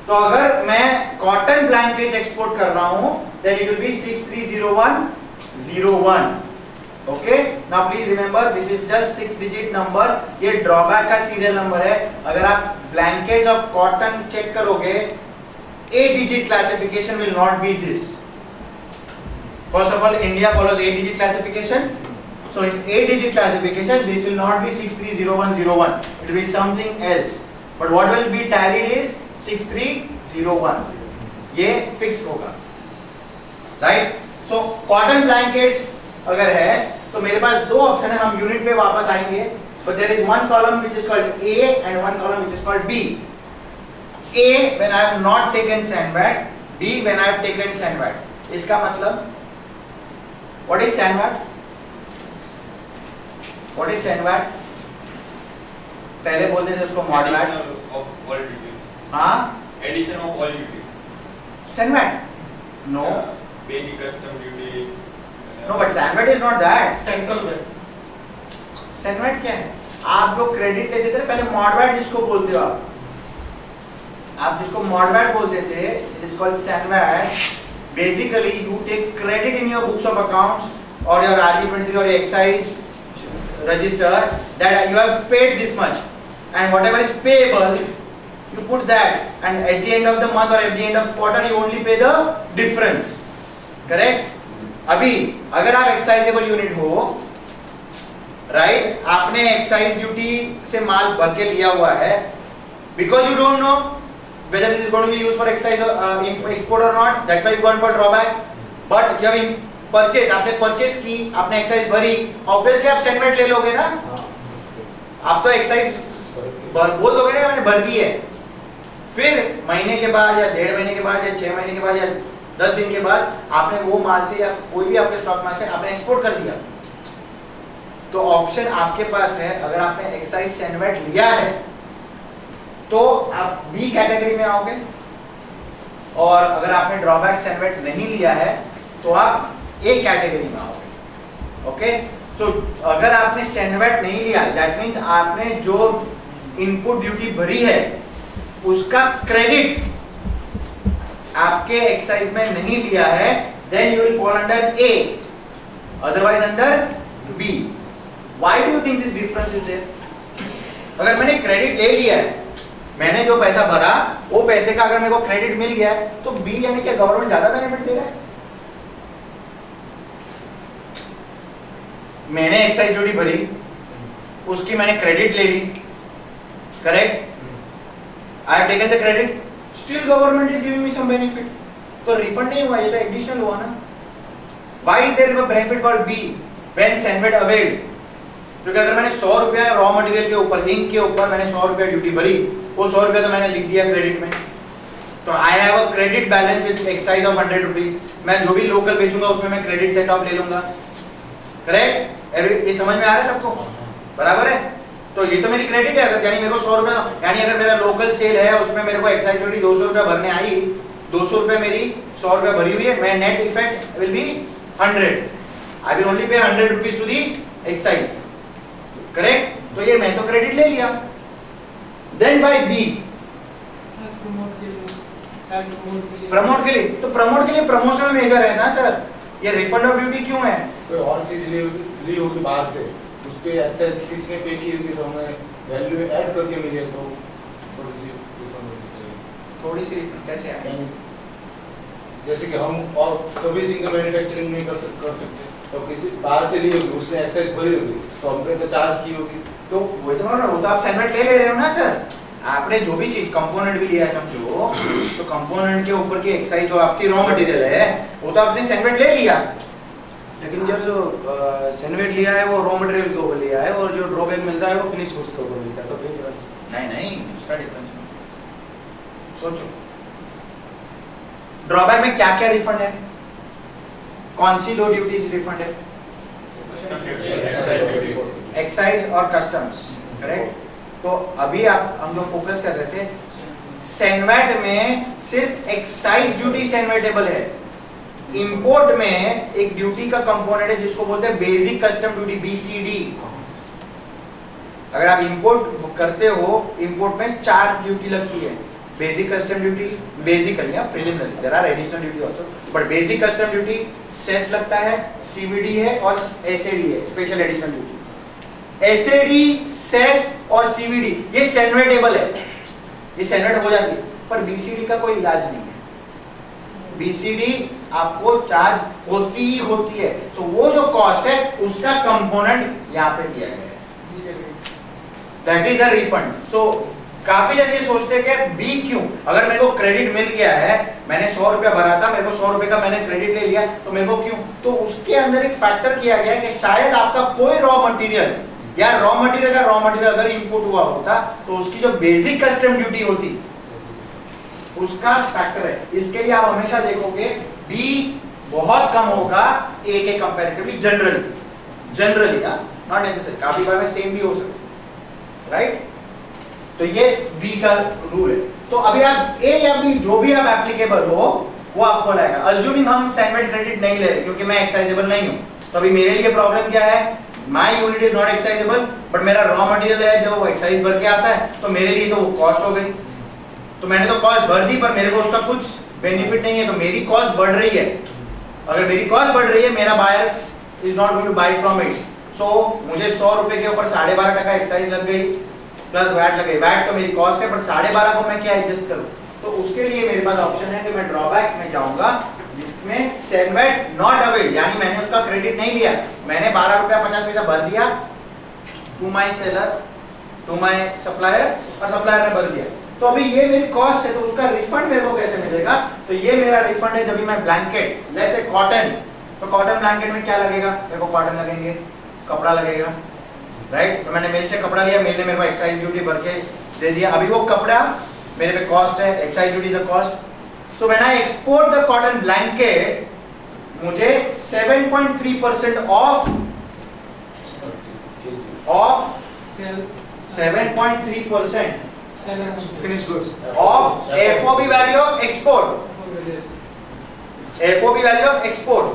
तो अगर मैं कॉटन ब्लैंकेट एक्सपोर्ट कर रहा हूं, then it will be 630101. Okay? Now please remember this is just 6 digit number. ये drawback का serial number है. अगर आप blankets of cotton चेक करोगे, 8 digit classification will not be this. First of all, India follows 8 digit classification. So in 8 digit classification, this will not be 630101. It will be something else. But what will be tallied is 6301. ये fix होगा, right? So cotton blankets अगर है तो मेरे पास दो option है, हम unit पे वापस आएंगे, but there is one column which is called A and one column which is called B. A when I have not taken sandbag, B when I have taken sandbag. इसका मतलब what is sandbag? What is sandbag? पहले बोलते थे उसको modbag. Of all duty. हाँ? Addition of all duty. Sandbag? No. Basic custom duty. No, but sandbag is not that. Central bank sandbag क्या है? आप जो क्रेडिट लेते थे पहले मॉडबैग जिसको बोलते हो आप जिसको मॉडबैग बोलते थे, it is called CENVAT. Basically you take credit in your books of accounts और योर RG23 और excise register that you have paid this much and whatever is payable you put that and at the end of the month or at the end of quarter you only pay the difference. Correct? अभी अगर आप एक्साइजेबल unit हो, right, आपने excise duty से माल भर के लिया हुआ है, because you don't know whether it is going to be used for excise export or not, that's why you gone for drawback. But you have purchase, आपने परचेस की, आपने एक्साइज भरी, ऑब्वियसली आप सेगमेंट ले लोगे ना. आप तो एक्साइज बोल दोगे ना मैंने भर दी है, फिर महीने के बाद या 1.5 महीने के बाद या 6 महीने के बाद या 10 दिन के बाद आपने वो माल से या कोई भी आपके स्टॉक माल से आपने एक्सपोर्ट कर दिया. तो ऑप्शन आपके पास है, अगर आपने एक्साइज सैंडबैग लिया है तो आप बी कैटेगरी में आओगे, और अगर आपने ड्रॉबैक सैंडबैग नहीं लिया है तो आप ए कैटेगरी में आओगे. ओके, तो अगर आपने सैंडबैग नहीं लिया, दैट मींस आपने जो इनपुट ड्यूटी भरी है उसका क्रेडिट आपके एक्साइज में नहीं लिया है, then you will fall under A, otherwise under B. Why do you think this difference is there? अगर मैंने क्रेडिट ले लिया है, मैंने जो पैसा भरा वो पैसे का अगर मेरे को क्रेडिट मिल गया है तो बी यानी क्या गवर्नमेंट ज्यादा बेनिफिट दे रहा है. मैंने एक्साइज ड्यूटी भरी, उसकी मैंने क्रेडिट ले ली, correct, I have taken the credit, still government is giving me some benefit, तो रिफंड नहीं हुआ, ये तो एडिशनल हुआ ना. Why is there a benefit called B when sandbag availed? क्योंकि अगर मैंने 100 रुपया रॉ मटेरियल के ऊपर, इंक के ऊपर मैंने 100 रुपया ड्यूटी भरी, वो 100 रुपया तो मैंने लिख दिया क्रेडिट में, तो I have a credit balance with excise of 100 rupees. मैं जो भी लोकल बेचूंगा उसमें मैं क्रेडिट सेट ऑफ ले लूंगा. करेक्ट? ये समझ में आ रहा है सबको? बराबर है? तो ये तो मेरी क्रेडिट है. अगर यानी मेरे को 100 रुपया, यानी अगर मेरा लोकल सेल है उसमें मेरे को एक्साइज ड्यूटी 200 रुपया भरने आई, 200 रुपया मेरी 100 रुपया भरी हुई है, मैं net effect will be 100. I will only pay 100 rupees to the excise. Correct? तो ये मैं तो क्रेडिट ले लिया. देन बाय बी, प्रमोट के लिए, तो प्रमोट के लिए प्रमोशनल मेजर है ना सर. ये रिफंड ऑफ ड्यूटी क्यों है? कोई और चीज ली होगी बाहर से, उस पे एक्सेस किसने पे की होगी, तो हमें वैल्यू ऐड करके मिले तो थोड़ी सी रिफंड होनी चाहिए. थोड़ी सी रिफंड कैसे आएगी? जैसे कि हम और सभी दिन का मैन्युफैक्चरिंग नहीं कर सकते, तो किसी बाहर से ली होगी, उसने एक्सेस भरी होगी, तो हमने तो चार्ज की होगी. तो वो तो ना, वो तो आप सैंडबैग ले रहे हो ना सर. आपने जो भी चीज कंपोनेंट भी लिया है समझो, तो कंपोनेंट के ऊपर की एक्साइज जो आपकी रॉ मटेरियल है वो तो आपने सैंडबैग ले लिया. लेकिन जो सैंडबैग लिया है वो रॉ मटेरियल के ऊपर लिया है, और जो ड्रॉबैक मिलता है वो फिनिश गुड्स के ऊपर मिलता है. तो फिर डिफरेंस नहीं, उसका डिफरेंस सोचो. ड्रॉबैक में क्या क्या रिफंड है? कौन सी दो ड्यूटीज रिफंड है? एक्साइज और कस्टम्स. करेक्ट? तो अभी हम जो फोकस कर रहे थे, सैंडबैग में सिर्फ एक्साइज ड्यूटी सैंडबैगेबल है. इंपोर्ट में एक ड्यूटी का कंपोनेंट है जिसको बोलते हैं बेसिक कस्टम ड्यूटी, BCD. अगर आप इंपोर्ट करते हो, इंपोर्ट में 4 ड्यूटी लगती है. Basic custom duty, basically preliminary, there are additional duty also, but basic custom duty cess लगता है, CVD है और SAD है, special additional duty. SAD, cess और CVD ये सैंडबैगेबल है, ये सैंडबैग हो जाती है. पर BCD का कोई इलाज नहीं है. BCD आपको चार्ज होती ही होती है. तो वो जो कॉस्ट है उसका कंपोनेंट यहाँ पे दिया गया है, दैट इज अ रिफंड. सो काफी जन ये सोचते हैं कि बी क्यों, अगर मेरे को क्रेडिट मिल गया है, मैंने 100 रुपया भरा था, मेरे को 100 रुपए का मैंने क्रेडिट ले लिया, तो मेरे को क्यों? तो उसके अंदर एक फैक्टर किया गया है कि शायद आपका कोई रॉ मटेरियल या रॉ मटेरियल अगर इंपोर्ट हुआ होता तो उसकी जो बेसिक कस्टम ड्यूटी होती उसका फैक्टर है। इसके लिए आप हमेशा देखोगे बी बहुत कम होगा ए के कंपैरेटिवली, जनरली नॉट नेसेसरी, काफी बार में सेम भी हो सकता, राइट? तो ये बी का रूल है। तो अभी आप ए या बी जो भी आप एप्लीकेबल हो वो आपको लाएगा। अज्यूमिंग हम सैंडविच क्रेडिट नहीं ले रहे क्योंकि मैं एक्साइजेबल नहीं हूं, तो अभी मेरे लिए प्रॉब्लम क्या है? My unit is not excisable but मेरा रॉ मटेरियल है जो वो एक्साइज भर के आता है, तो मेरे लिए तो वो कॉस्ट हो गई। तो मैंने तो कॉस्ट भर दी पर मेरे को उसका कुछ बेनिफिट नहीं है, तो मेरी कॉस्ट बढ़ रही है। अगर मेरी कॉस्ट बढ़ रही है, मेरा buyer is not going to buy from it, so मुझे 100 रुपए के ऊपर 12.5% एक्साइज लग गई प्लस वैट लग गई। वैट तो मेरी कॉस्ट है पर 12.5 को मैं क्या एडजस्ट करूं? तो उसके लिए मेरे पास ऑप्शन है कि मैं ड्रॉबैक में जाऊंगा जिसमें सेनवेट नॉट अवेल्ड, यानी मैंने उसका क्रेडिट नहीं लिया, मैंने 12 रुपया 50 पैसा भर दिया to my seller, to my supplier, और सप्लायर ने भर दिया। तो अभी ये मेरी कॉस्ट है, तो उसका रिफंड मेरे को कैसे मिलेगा? तो ये मेरा रिफंड है जब भी मैं ब्लैंकेट, लेट्स से कॉटन, तो कॉटन ब्लैंकेट में क्या लगेगा? मेरे को कॉटन लगेंगे, कपड़ा लगेगा, राइट? तो मैंने मिल से कपड़ा लिया, मिल ने मेरे को एक्साइज ड्यूटी भर के दे दिया, अभी वो कपड़ा मेरे पे कॉस्ट है, excise duty is a cost. So when I export the cotton blanket, मुझे 7.3% of 7.3% finish goods of FOB value of export, FOB value of export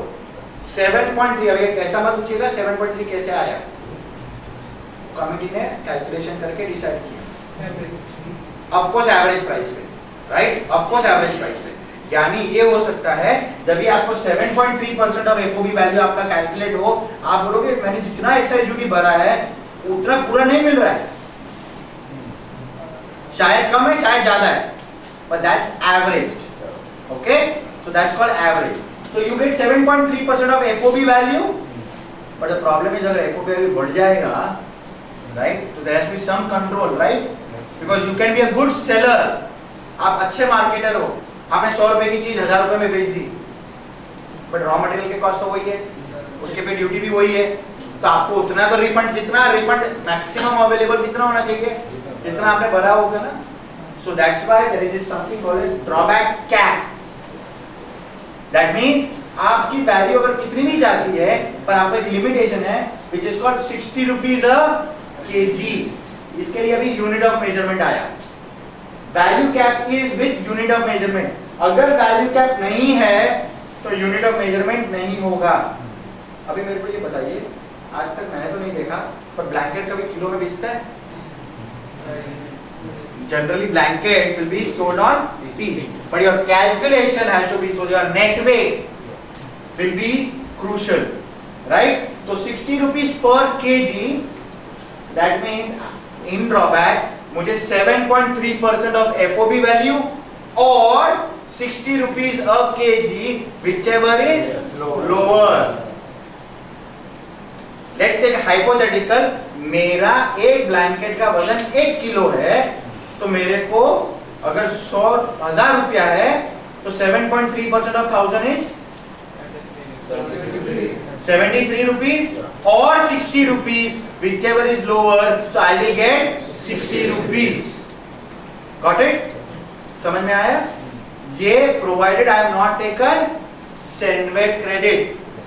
7.3। अब एक ऐसा मत पूछिएगा 7.3 कैसे आया, कमिटी ने कैलकुलेशन करके डिसाइड किया, ऑफ कोर्स एवरेज प्राइस पे, right? Of course average price पे, यानी ये हो सकता है जब भी आपको 7.3% ऑफ FOB वैल्यू आपका कैलकुलेट हो, आप बोलोगे मैंने जितना एक्साइज ड्यूटी भरा है उतना पूरा नहीं मिल रहा है, शायद कम है शायद ज्यादा है, but that's averaged, okay? So that's called average. So you get 7.3% of FOB value, but the problem is अगर FOB value बढ़ जाएगा, right? So there has to be some control, right? Because you can be a good seller, आप अच्छे marketer हो, आपने 100 रुपए की चीज 1000 रुपए में बेच दी, but रॉ मटेरियल के कॉस्ट तो वही है, उसके पे ड्यूटी भी वही है, तो आपको उतना तो रिफंड, जितना रिफंड मैक्सिमम अवेलेबल कितना होना चाहिए, जितना आपने भरा होगा ना। So that's why there is something called as drawback cap. That means आपकी वैल्यू अगर कितनी भी जाती है पर आपका एक लिमिटेशन है which is called 60 rupees a kg। इसके लिए अभी यूनिट ऑफ मेजरमेंट आया। Value cap is with unit of measurement. अगर वैल्यू कैप नहीं है तो यूनिट ऑफ मेजरमेंट नहीं होगा। अभी मेरे को ये बताइए, आज तक मैंने तो नहीं देखा पर ब्लैंकेट कभी किलो में बेचता है? Generally blankets will be sold on piece, but your calculation has to be, so your net weight will be crucial, right? So 60 rupees per kg, that means in drawback मुझे 7.3% of FOB value or 60 rupees a kg, whichever is lower. Let's take hypothetical, मेरा एक blanket का वजन 1 kilo है, तो मेरे को अगर 100,000 रुपया है तो 7.3% of 1000 is 73 rupees or 60 rupees, whichever is lower, so I will get 60 rupees. Got it? समझ में आया? ये provided I have not taken Senvet credit.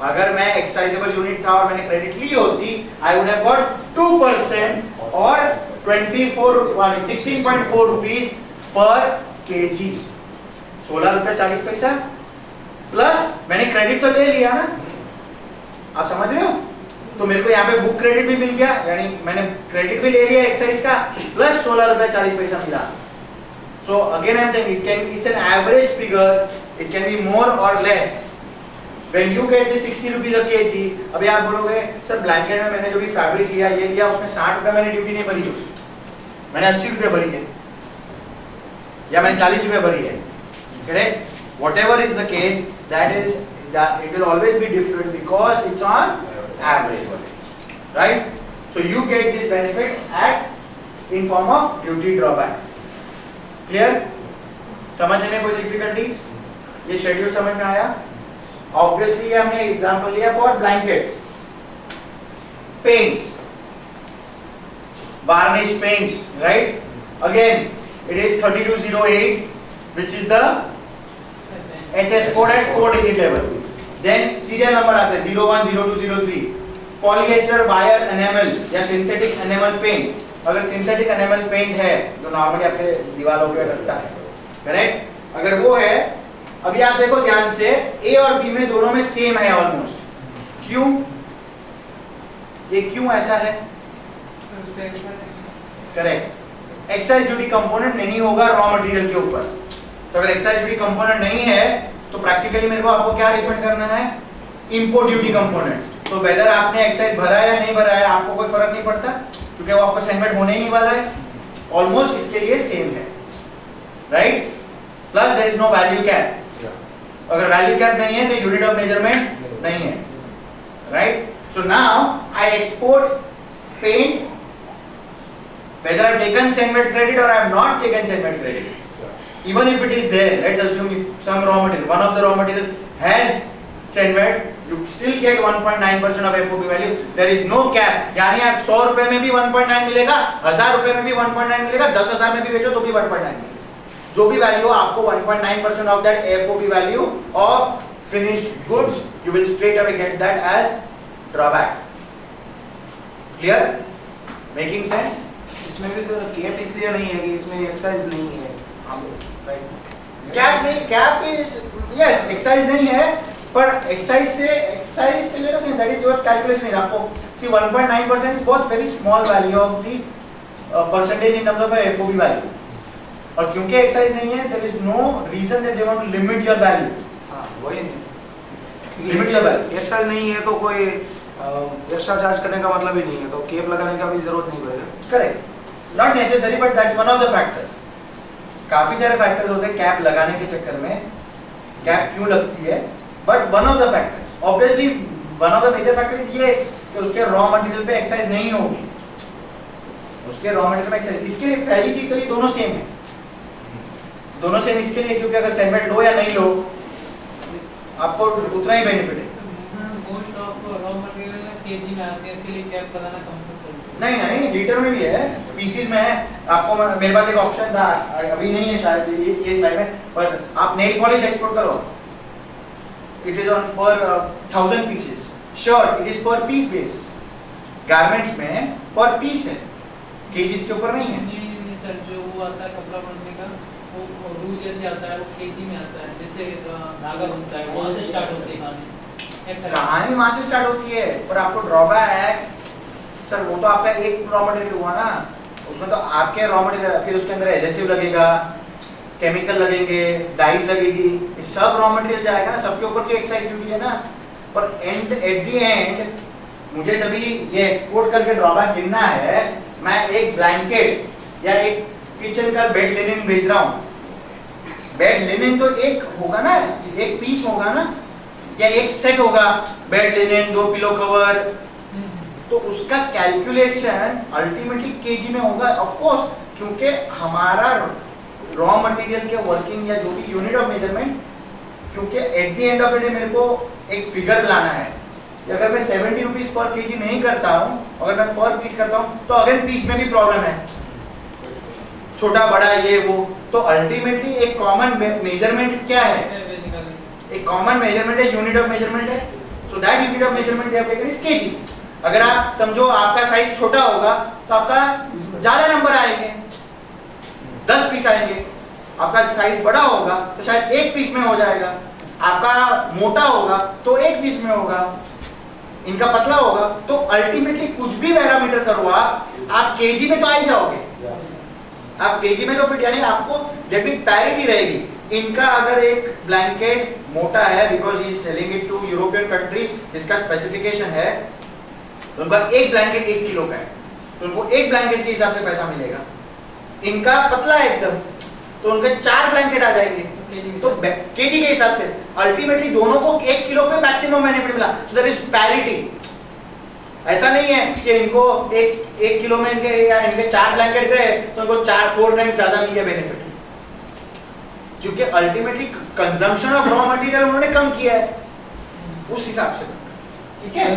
अगर मैं एक्साइजेबल यूनिट था और मैंने क्रेडिट ली होती, I would have got 2% और 16.4 रुपीज पर केजी, 16 रुपया 40 पैसा प्लस मैंने क्रेडिट तो ले लिया ना, आप समझ रहे हो? तो मेरे को यहाँ पे बुक क्रेडिट भी मिल गया, यानी मैंने क्रेडिट भी ले लिया एक्साइज का प्लस 16 रुपया 40 पैसा मिला। So again I am saying it's an average figure, it can be more और less. When you get the 60 rupees a kg, अभी आप बोलोगे सर ब्लैंकेट में मैंने जो भी फैब्रिक लिया ये लिया उसमें 60 रुपए मैंने ड्यूटी नहीं भरी है, मैंने 80 रुपए भरी है या मैंने 40 रुपए भरी है, correct? Whatever is the case, that it will always be different because it's on average, right? So you get this benefit in form of duty drawback. Clear? समझने में कोई डिफिकल्टी? ये शेड्यूल समझ में आया? ऑब्वियसली ये हमने एग्जांपल लिया for blankets, paints, varnish paints, right? Again, it is 3208, which is the HS code at 4-digit level. Then serial number आता है 010203. Polyester wire enamel या synthetic enamel paint. अगर synthetic enamel paint है जो normally आपके दीवारों पे लगता है, करेक्ट? अगर वो है, अभी आप देखो ध्यान से, A और B में दोनों में सेम है ऑलमोस्ट. क्यों? ये क्यों ऐसा है? करेक्ट. एक्साइज ड्यूटी कंपोनेंट नहीं होगा रॉ मटेरियल के ऊपर. तो अगर एक्साइज ड्यूटी कंपोनेंट नहीं है तो प्रैक्टिकली मेरे को आपको क्या रिफंड करना है? Import duty component. तो वेदर आपने एक्साइज भरा है या नहीं भरा है आपको कोई फर्क नहीं पड़ता, क्योंकि वो आपको सेगमेंट होने ही नहीं वाला है. ऑलमोस्ट इसके लिए सेम है, right? Plus there is no value cap. अगर वैल्यू कैप नहीं है तो यूनिट ऑफ मेजरमेंट नहीं है, right? So now I export paint whether I have taken segment credit or I have not taken segment credit. Even if it is there, let's assume if some raw material, one of the raw material has segment, you still get 1.9% of FOB value. There is no cap. यानी आप 100 रुपए में भी 1.9 मिलेगा, 1000 रुपए में भी 1.9 मिलेगा, 10,000 में भी बेचो तो भी 1.9 मिलेगा. जो भी वैल्यू आपको 1.9% of that FOB value of finished goods, you will straight away get that as drawback. Clear? Making sense? इसमें भी सर कैप इसलिए नहीं है कि इसमें एक्साइज नहीं है. कैप नहीं, कैप इज यस एक्साइज नहीं है, पर एक्साइज से ले लो, दैट इज योर कैलकुलेशन. आपको सी 1.9% इज बहुत very small value of the percentage in terms of FOB value. और क्योंकि एक्साइज नहीं है, there is no reason that they want to limit your value. हां वही लिमिट योर वैल्यू. एक्साइज नहीं है तो कोई एक्स्ट्रा चार्ज करने का मतलब ही नहीं है, तो कैप लगाने का भी जरूरत नहीं पड़ेगा. Correct. Not necessary but that's one of the factors. काफी सारे फैक्टर्स होते हैं कैप लगाने के चक्कर में, कैप क्यों लगती है, but one of the factors, obviously one of the major factor is ये कि उसके रॉ मटेरियल पे एक्साइज नहीं होगी. उसके रॉ मटेरियल में एक्साइज, इसके लिए पहली चीज तो ये दोनों सेम है. दोनों सेम इसके लिए क्योंकि अगर सेगमेंट लो या नहीं लो आपको उतना ही बेनिफिट है. Most of raw material KG में आते हैं, इसलिए कैप लगाना कंपल्सरी. नहीं लीटर में भी है, पीसीज में है. आपको मेरे पास एक ऑप्शन था, अभी नहीं है शायद ये स्लाइड में, पर आप नेल पॉलिश एक्सपोर्ट करो, इट इज ऑन पर 1000 पीसेस. श्योर इट इज पर पीस बेस. गारमेंट्स में पर पीस है, केजीस के ऊपर नहीं है. नहीं सर, जो वो आता है कपड़ा बनने का, वो रूल जैसे आता है, वो केजी में आता है, जिससे धागा बनता है, वहां से स्टार्ट होती है कहानी. वहां से स्टार्ट होती है, पर आपको ड्रॉबैक सर वो तो आपका एक रॉ मटेरियल हुआ ना, उसमें तो आपके रॉ मटेरियल, फिर उसके अंदर एडहेसिव लगेगा, केमिकल लगेंगे, डाइज लगेगी, ये सब रॉ मटेरियल जाएगा ना, सबके ऊपर की एक्साइज ड्यूटी है ना. पर एट द एंड मुझे जब ये एक्सपोर्ट करके ड्रॉबैक गिनना है, मैं एक ब्लैंकेट या एक किचन का बेड लिनन भेज रहा हूँ. बेड लिनन तो एक होगा ना, एक पीस होगा ना, या एक सेट होगा, बेड लिनन, 2 पिलो कवर, तो उसका कैलकुलेशन अल्टीमेटली केजी में होगा. ऑफ कोर्स क्योंकि हमारा रॉ मटेरियल के वर्किंग या जो भी यूनिट ऑफ मेजरमेंट, क्योंकि eight the end of the day मेरे को एक फिगर लाना है. अगर मैं 70 रुपीज पर केजी नहीं करता हूँ, अगर मैं पर पीस करता हूँ, तो अगर पीस में भी प्रॉब्लम है, छोटा बड़ा ये वो. तो अल्टीमेटली एक कॉमन मेजरमेंट क्या है? एक कॉमन मेजरमेंट है, यूनिट ऑफ मेजरमेंट है. So that unit of measurement they have taken is KG. अगर आप समझो आपका साइज छोटा होगा तो आपका ज्यादा नंबर आएंगे, 10 पीस आएंगे. आपका साइज बड़ा होगा तो शायद 1 पीस में हो जाएगा. आपका मोटा होगा तो 1 पीस में होगा. इनका पतला होगा तो अल्टीमेटली कुछ भी पैरामीटर करो आप केजी में तो आ ही जाओगे. आप केजी में तो फिट, यानी आपको जब भी पैरिटी रहेगी. इनका अगर एक ब्लैंकेट मोटा है because he is selling it to European country, जिसका स्पेसिफिकेशन है, तो उनका एक ब्लैंकेट 1 किलो का है, तो उनको एक ब्लैंकेट के हिसाब से पैसा मिलेगा. इनका पतला है एकदम, तो उनके 4 ब्लैंकेट आ जाएंगे, तो केजी के हिसाब से अल्टीमेटली दोनों को 1 किलो पे मैक्सिमम बेनिफिट मिला. So there is parity. ऐसा नहीं है कि इनको एक किलो में इनके 4 ब्लैंकेट गए तो इनको 4 टाइम्स ज्यादा मिल गया बेनिफिट. क्योंकि ultimately consumption of raw material उन्होंने कम किया है उस हिसाब से, ठीक है?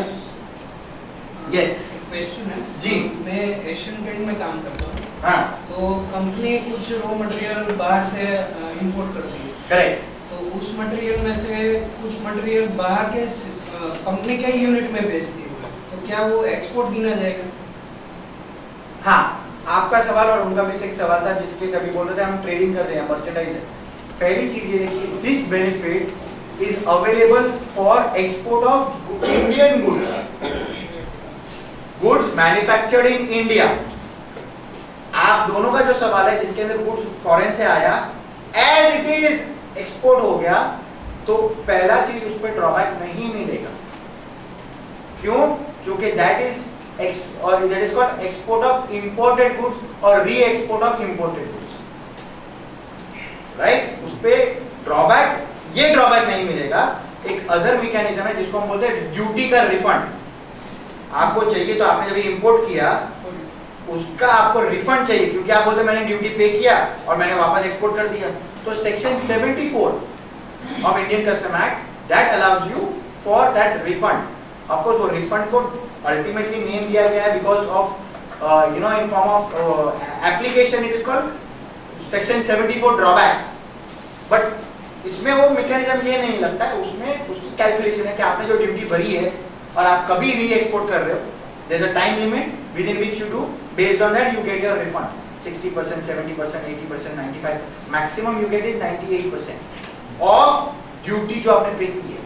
यस क्वेश्चन है जी। मैं एशियन पेंट में काम करता हूँ। हाँ तो कंपनी कुछ रॉ मटेरियल बाहर से इंपोर्ट करती है। करेक्ट। तो उस मटेरियल में से कुछ मटेरियल बाहर के कंपनी के यूनिट में बेचती है, तो क्या वो एक्सपोर्ट गिना जाएगा? हाँ, आपका सवाल और उनका भी एक सवाल था जिसके कभी बोल रहे थे हम ट्रेडिंग करते हैं, मर्चेंडाइज है। पहली चीज ये देखिए, this benefit is available for export of Indian goods manufactured in India. आप दोनों का जो सवाल है जिसके अंदर गुड्स फॉरेन से आया एज इट इज एक्सपोर्ट हो गया, तो पहला चीज उस पर ड्रॉबैक नहीं मिलेगा। क्यों? क्योंकि दैट इज और that is called export of imported goods और reexport of imported goods, right? उस पे ड्रॉबैक, ये ड्रॉबैक नहीं मिलेगा। एक अदर मैकेनिज्म है जिसको हम बोलते हैं ड्यूटी का रिफंड। आपको चाहिए तो आपने जब इंपोर्ट किया उसका आपको रिफंड चाहिए, क्योंकि आप बोलते मैंने ड्यूटी पे किया और मैंने वापस एक्सपोर्ट कर दिया। तो section 74 of Indian custom act that allows you for that refund. Of course वो रिफंड को अल्टीमेटली नेम दिया गया है because of in form of application it is called section 74 drawback. But इसमें वो मैकेनिज्म ये नहीं लगता है, उसमें उसकी कैलकुलेशन है कि आपने जो ड्यूटी भरी है और आप कभी री एक्सपोर्ट कर रहे हो, there is a time limit within which you do, based on that you get your refund 60%, 70%, 80%, 95%, maximum you get is 98% of duty जो आपने पे की है।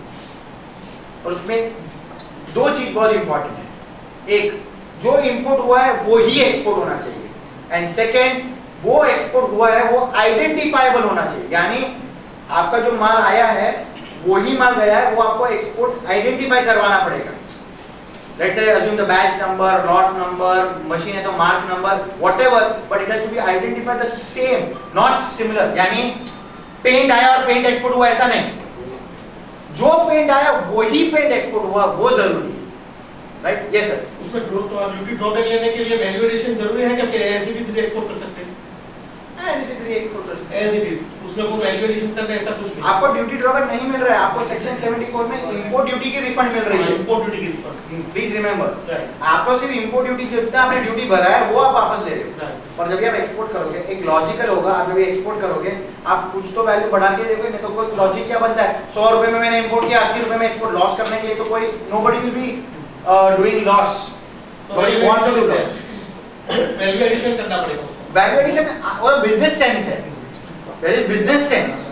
और उसमें दो चीज बहुत इंपॉर्टेंट है, एक जो इंपोर्ट हुआ है वो ही एक्सपोर्ट होना चाहिए, एंड सेकेंड वो एक्सपोर्ट हुआ है वो आइडेंटिफाइबल होना चाहिए, यानी आपका जो माल आया है वो ही माल गया है, वो आपको एक्सपोर्ट आइडेंटिफाई करवाना पड़ेगा। Let's say assume the batch number, lot number, machine है तो mark number, whatever, but it has to be identified the same, not similar. यानी पेंट आया और पेंट एक्सपोर्ट हुआ ऐसा नहीं, जो पेंट आया वही पेंट एक्सपोर्ट हुआ वो जरूरी है, राइट? Yes sir. उसमें ड्यूटी ड्रॉबैक लेने के लिए वैल्यू एडिशन जरूरी है क्या, फिर एज इट इज एक्सपोर्ट कर सकते हैं? एज इट इज री-एक्सपोर्ट कर सकते हैं, एज इट इज, उसमें वो वैल्यू एडिशन करना ऐसा कुछ नहीं। आपको ड्यूटी ड्रॉबैक नहीं मिल रहा है, आपको सेक्शन 74 में इंपोर्ट ड्यूटी की रिफंड मिल रही है। इंपोर्ट ड्यूटी की रिफंड, प्लीज रिमेंबर, राइट। आपको सिर्फ इंपोर्ट ड्यूटी जितना आपने ड्यूटी भरा है वो आप वापस ले रहे हो, राइट। और जब भी आप एक्सपोर्ट करोगे एक लॉजिकल होगा, आप जब एक्सपोर्ट करोगे आप कुछ तो वैल्यू बढ़ा के देखोगे, नहीं तो कोई लॉजिक क्या बनता है, 100 रुपए में मैंने इंपोर्ट किया 80 रुपए में एक्सपोर्ट, लॉस करने के लिए तो कोई nobody will be doing loss, but you want to do value addition करना पड़ेगा उसको। वैल्यू एडिशन वो बिजनेस सेंस है, that is business sense,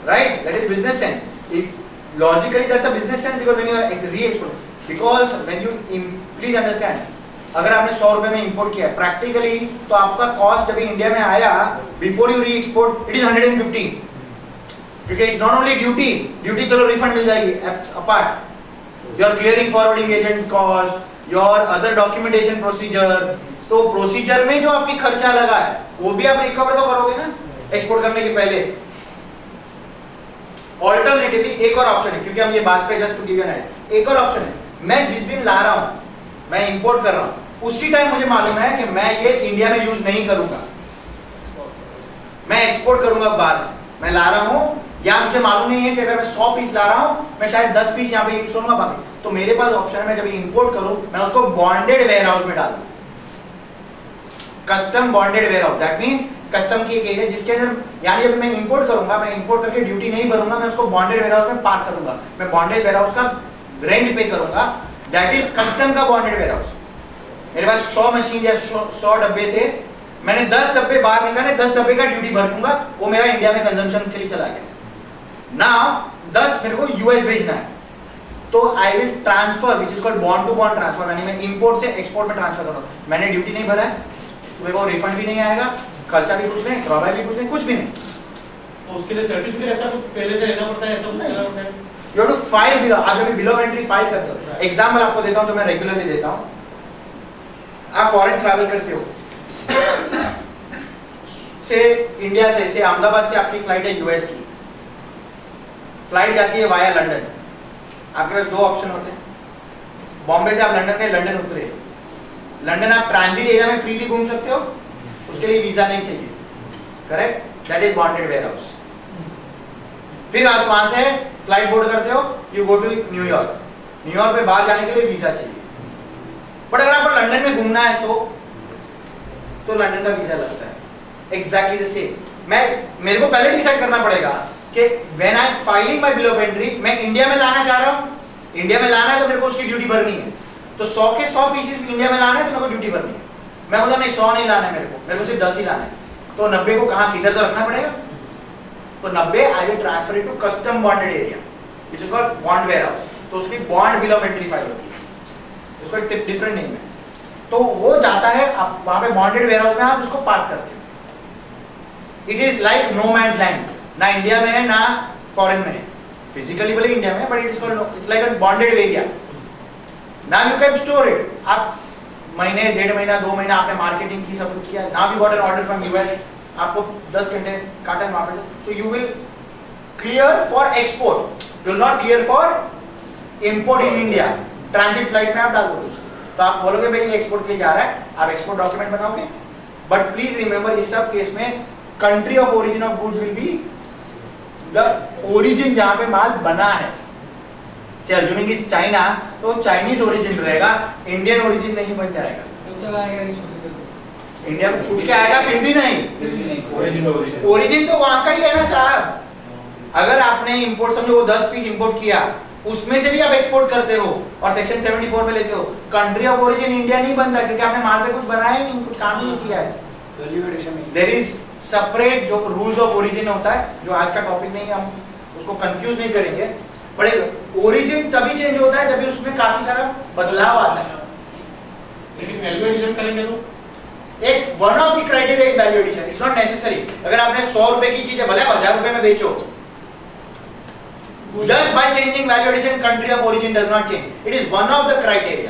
right? That is business sense. If logically that's a business sense because when you are reexport, because when you please understand, अगर आपने 100 रुपए में import किया प्रैक्टिकली तो आपका cost जब इंडिया में आया बिफोर यू री-एक्सपोर्ट इट इज 150, क्योंकि it's not only duty, duty चलो रिफंड मिल जाएगी apart your clearing forwarding agent cost, your other documentation procedure, तो प्रोसीजर में जो आपकी खर्चा लगा है वो भी आप रिकवर तो करोगे ना एक्सपोर्ट करने के पहले। ऑल्टरनेटिवली एक और ऑप्शन है, क्योंकि हम ये बात पे just to give you an idea, एक और ऑप्शन है, मैं जिस दिन ला रहा हूं, मैं इंपोर्ट कर रहा हूं, उसी टाइम मुझे मालूम है कि मैं ये इंडिया में यूज नहीं करूंगा, मैं एक्सपोर्ट करूंगा बाहर से, मैं ला रहा हूं, या मुझे मालूम नहीं है कि अगर मैं 100 पीस ला रहा हूं मैं शायद 10 पीस यहाँ पे यूज करूंगा बाकी, तो मेरे पास ऑप्शन है, मैं जब इंपोर्ट करूं मैं उसको बॉन्डेड वेयर हाउस में डाल दूं, custom bonded warehouse, that means custom की एक एरिया जिसके अंदर, यानी जब मैं इंपोर्ट करूंगा, मैं इंपोर्ट करके ड्यूटी नहीं भरूंगा, मैं उसको बॉन्डेड वेयर हाउस में पार्क करूंगा, मैं बॉन्डेड वेयर हाउस का रेंट पे करूंगा, दैट इज कस्टम का बॉन्डेड वेयर हाउस। मेरे पास 100 मशीन या 100 डब्बे थे, मैंने 10 डब्बे बाहर निकाले, 10 डब्बे का ड्यूटी भर दूंगा, वो मेरा इंडिया में कंजम्पशन के लिए चला गया। नाउ 10 मेरे को यूएस भेजना है, तो I will transfer which is called bond to bond transfer, यानी मैं इंपोर्ट से एक्सपोर्ट में ट्रांसफर कर रहा हूं, मैंने ड्यूटी नहीं भरा है, मेरे को रिफंड भी नहीं आएगा, खर्चा भी कुछ नहीं, ड्रॉबैक भी कुछ नहीं, कुछ भी नहीं। तो उसके लिए सर्टिफिकेट ऐसा कुछ पहले से लेना पड़ता है, ऐसा कुछ लेना पड़ता है? You have to file below, आप जब बिल ऑफ एंट्री फाइल करते हो, एग्जांपल आपको देता हूं जो मैं रेगुलरली देता हूं, आप फॉरेन ट्रैवल करते हो, से इंडिया से अहमदाबाद से आपकी फ्लाइट है यूएस की, फ्लाइट जाती है वाया लंदन, आपके पास दो ऑप्शन होते हैं, बॉम्बे से आप लंदन गए, लंदन उतरे, लंदन आप ट्रांजिट एरिया में फ्रीली घूम सकते हो, उसके लिए वीजा नहीं चाहिए, correct? That is bonded warehouse. फिर आज वहां से फ्लाइट बोर्ड करते हो, you go to New York. New York में बाहर जाने के लिए वीजा चाहिए, बट अगर आपको लंदन में घूमना है तो लंदन का वीजा लगता है। Exactly the same. मेरे को पहले डिसाइड करना पड़ेगा कि when I am filing my bill of entry, मैं इंडिया में लाना चाह रहा हूं, इंडिया में लाना है तो मेरे को उसकी ड्यूटी भरनी है। तो 100 के 100 पीसेस इंडिया में लाना है तो मेरे को ड्यूटी भरनी है। मैं बोला नहीं 100 नहीं लाना है, मेरे को सिर्फ 10 ही लाना है, तो 90 को कहां किधर तो रखना पड़ेगा। तो 90 I will transfer it to custom bonded area which is called bond warehouse. तो उसकी bond bill of entry file होती है, उसका एक डिफरेंट नेम है। तो वो जाता है, आप वहां पे बॉन्डेड वेयर हाउस में आप उसको पार्क करते हो। It is like no man's land, ना इंडिया में है ना फॉरेन में है। फिजिकली भले इंडिया में है, but it is called, it's like a bonded area. Now you can store it. आप महीने, 1.5 महीना, 2 महीना आपने मार्केटिंग की, सब कुछ किया, now you got an order from US, आपको 10 घंटे काटा वहां पे, सो you will clear for export, you will not clear for import in India. Transit flight में आप डाल दोगे, तो आप बोलोगे भाई ये एक्सपोर्ट के लिए जा रहा है, आप एक्सपोर्ट डॉक्यूमेंट बनाओगे। बट प्लीज रिमेंबर, इस सब केस में country of origin of goods will be the origin जहां पे माल बना है। से अज्यूमिंग इज चाइना, तो चाइनीज ओरिजिन रहेगा, इंडियन ओरिजिन नहीं बन जाएगा। इंडिया में छूट के आएगा फिर भी नहीं, ओरिजिन तो वहां का ही है ना साहब। अगर आपने इंपोर्ट, समझो वो 10 पीस इंपोर्ट किया, उसमें से भी आप एक्सपोर्ट करते हो और सेक्शन 74 में लेते हो, कंट्री ऑफ ओरिजिन इंडिया नहीं बनता, क्योंकि आपने माल पे कुछ बनाया ही नहीं, कुछ काम ही नहीं किया है। वैल्यू एडिशन में देयर इज सेपरेट जो रूल्स ऑफ ओरिजिन होता है, जो आज का टॉपिक नहीं, हम उसको कंफ्यूज नहीं करेंगे। बट ओरिजिन तभी चेंज होता है जब उसमें काफी सारा बदलाव आता है। लेकिन वैल्यू एडिशन करेंगे तो एक one of the criteria is value addition, it's not necessary. अगर आपने 100 रुपए की चीज है, भले 1000 रुपए में बेचो, just by changing value addition, country of origin does not change. It is one of the criteria,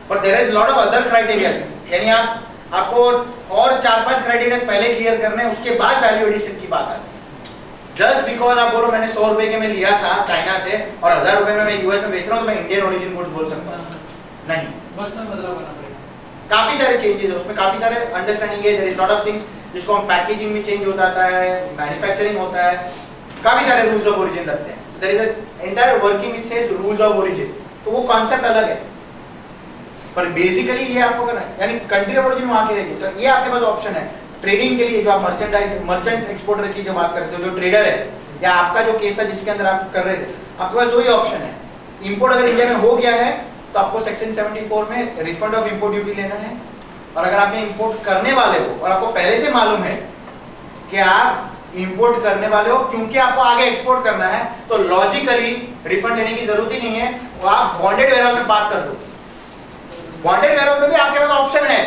but there is lot of other criteria. यानी आपको और 4-5 क्राइटेरिया पहले क्लियर करने हैं, उसके बाद वैल्यू एडिशन की बात आती है। जस्ट बिकॉज आप बोलो मैंने 100 रुपए के में लिया था चाइना से और 1000 रुपए में मैं यूएस में बेच रहा हूं, तो मैं इंडियन ओरिजिन गुड्स बोल सकता हूं? नहीं, बस में बदलाव करना पड़ेगा। काफी सारे चेंजेस है उसमें, काफी सारे अंडरस्टैंडिंग है, there is lot of things जिसको हम पैकेजिंग में चेंज होता है, मैन्युफैक्चरिंग होता है, काफी सारे रूल्स ऑफ ओरिजिन लगते हैं। There is a entire working which says rules of origin, तो वो कांसेप्ट अलग है, पर बेसिकली ये आपको करना है, यानी कंट्री ऑफ ओरिजिन वहां की रहेगी। तो ये आपके पास ऑप्शन है ट्रेडिंग के लिए, जो आप मर्चेंट एक्सपोर्टर की जो बात करते हो, जो ट्रेडर है, या आपका जो केस था जिसके अंदर आप कर रहे थे, आपके पास दो ही ऑप्शन है। इंपोर्ट अगर इंडिया में हो गया है तो आपको सेक्शन 74 में रिफंड ऑफ इंपोर्ट ड्यूटी लेना है, और अगर आपने इंपोर्ट करने वाले हो और आपको पहले से मालूम है कि आप इंपोर्ट करने वाले हो, क्योंकि आपको आगे एक्सपोर्ट करना है, तो लॉजिकली रिफंड लेने की जरूरत ही नहीं है, वो आप बॉन्डेड वेयरहाउस में पार्क कर दो। बॉन्डेड वेयरहाउस में भी आपके पास ऑप्शन है,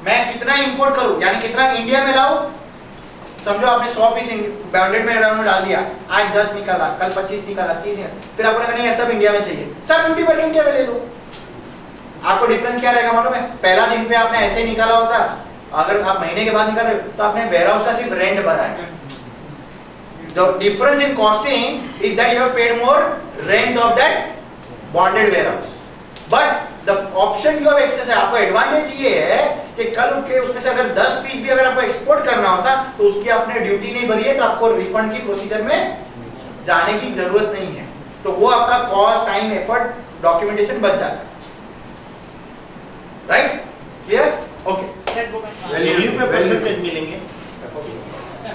मैं कितना इंपोर्ट करूं, यानी कितना इंडिया में लाऊं। समझो आपने 100 पीस बॉन्डेड वेयरहाउस में डाल दिया, आज 10 निकाला, कल 25 निकाला, 30 निकाला, फिर आपको लगा नहीं सब इंडिया में चाहिए, सब ड्यूटी पर इंडिया में ले लो। आपको डिफरेंस क्या रहेगा मालूम है? पहला दिन पे आपने ऐसे ही निकाला होता, अगर आप महीने के बाद निकाल रहे हो तो आपने वेयरहाउस का सिर्फ रेंट भरा है। The difference in costing is that you have paid more rent of that bonded warehouse. But the option you have access है, आपको एडवांटेज ये है कि कल के उसमें से अगर 10 पीस भी अगर आपको एक्सपोर्ट करना होता तो उसकी आपने ड्यूटी नहीं भरी है, तो आपको रिफंड की प्रोसीजर में जाने की जरूरत नहीं है, तो वो आपका कॉस्ट, टाइम, एफर्ट, डॉक्यूमेंटेशन बच जाता है। राइट? क्लियर? ओके। वैल्यू पे परसेंटेज मिलेंगे।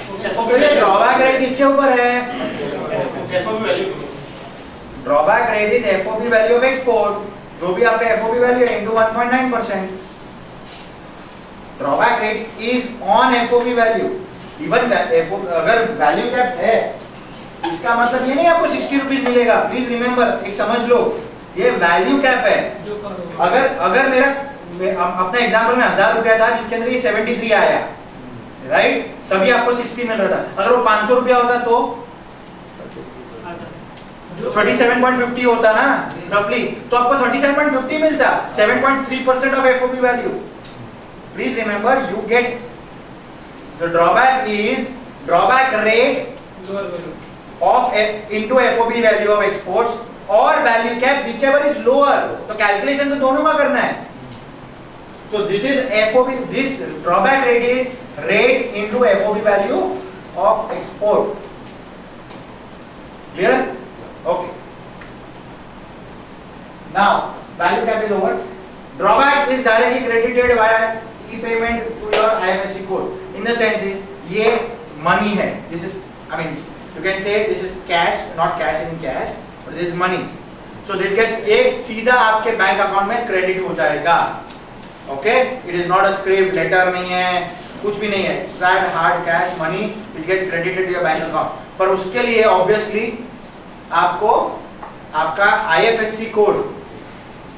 ड्रॉबैक रेट किसके ऊपर है? FOB value, drawback rate is FOB value of export, जो भी आपका एफओबी वैल्यू है into 1.9%। Drawback rate is on FOB value. Even अगर वैल्यू कैप है, इसका मतलब ये नहीं आपको 60 रुपीज मिलेगा। प्लीज रिमेंबर, एक समझ लो, ये वैल्यू कैप है। अगर मेरा अपने एग्जांपल में 1000 रुपया था जिसके अंदर ये 73 आया, राइट, तभी आपको 60 मिल रहा था। अगर वो 500 रुपया होता तो 37.50 होता ना रफली, तो आपको 37.50 मिलता, 7.3% of FOB value. Please remember, you get the drawback is drawback rate of into FOB value of exports और value cap whichever is lower. तो कैलकुलेशन तो दोनों का करना है। So this is FOB, this drawback rate is rate into FOB value of export. Clear? Okay. Now value cap is over. Drawback is directly credited via e-payment to your IFSC code. In the sense is ये money है. This is, I mean, you can say this is cash, not cash in cash, but this is money. So this get एक सीधा आपके bank account में credit हो जाएगा. Okay? It is not a script, letter नहीं है, कुछ भी नहीं है. It's that hard cash money which gets credited to your bank account. पर उसके लिए obviously आपको आपका IFSC code,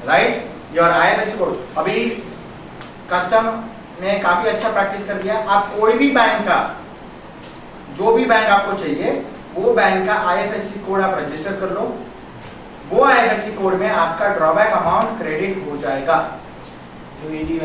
right? Your IFSC code. अभी कस्टम ने काफी अच्छा प्रैक्टिस कर दिया. आप कोई भी बैंक का, जो भी बैंक आपको चाहिए, वो बैंक का IFSC कोड आप रजिस्टर कर लो. वो IFSC कोड में आपका ड्रॉबैक अमाउंट क्रेडिट हो जाएगा. जो ईडी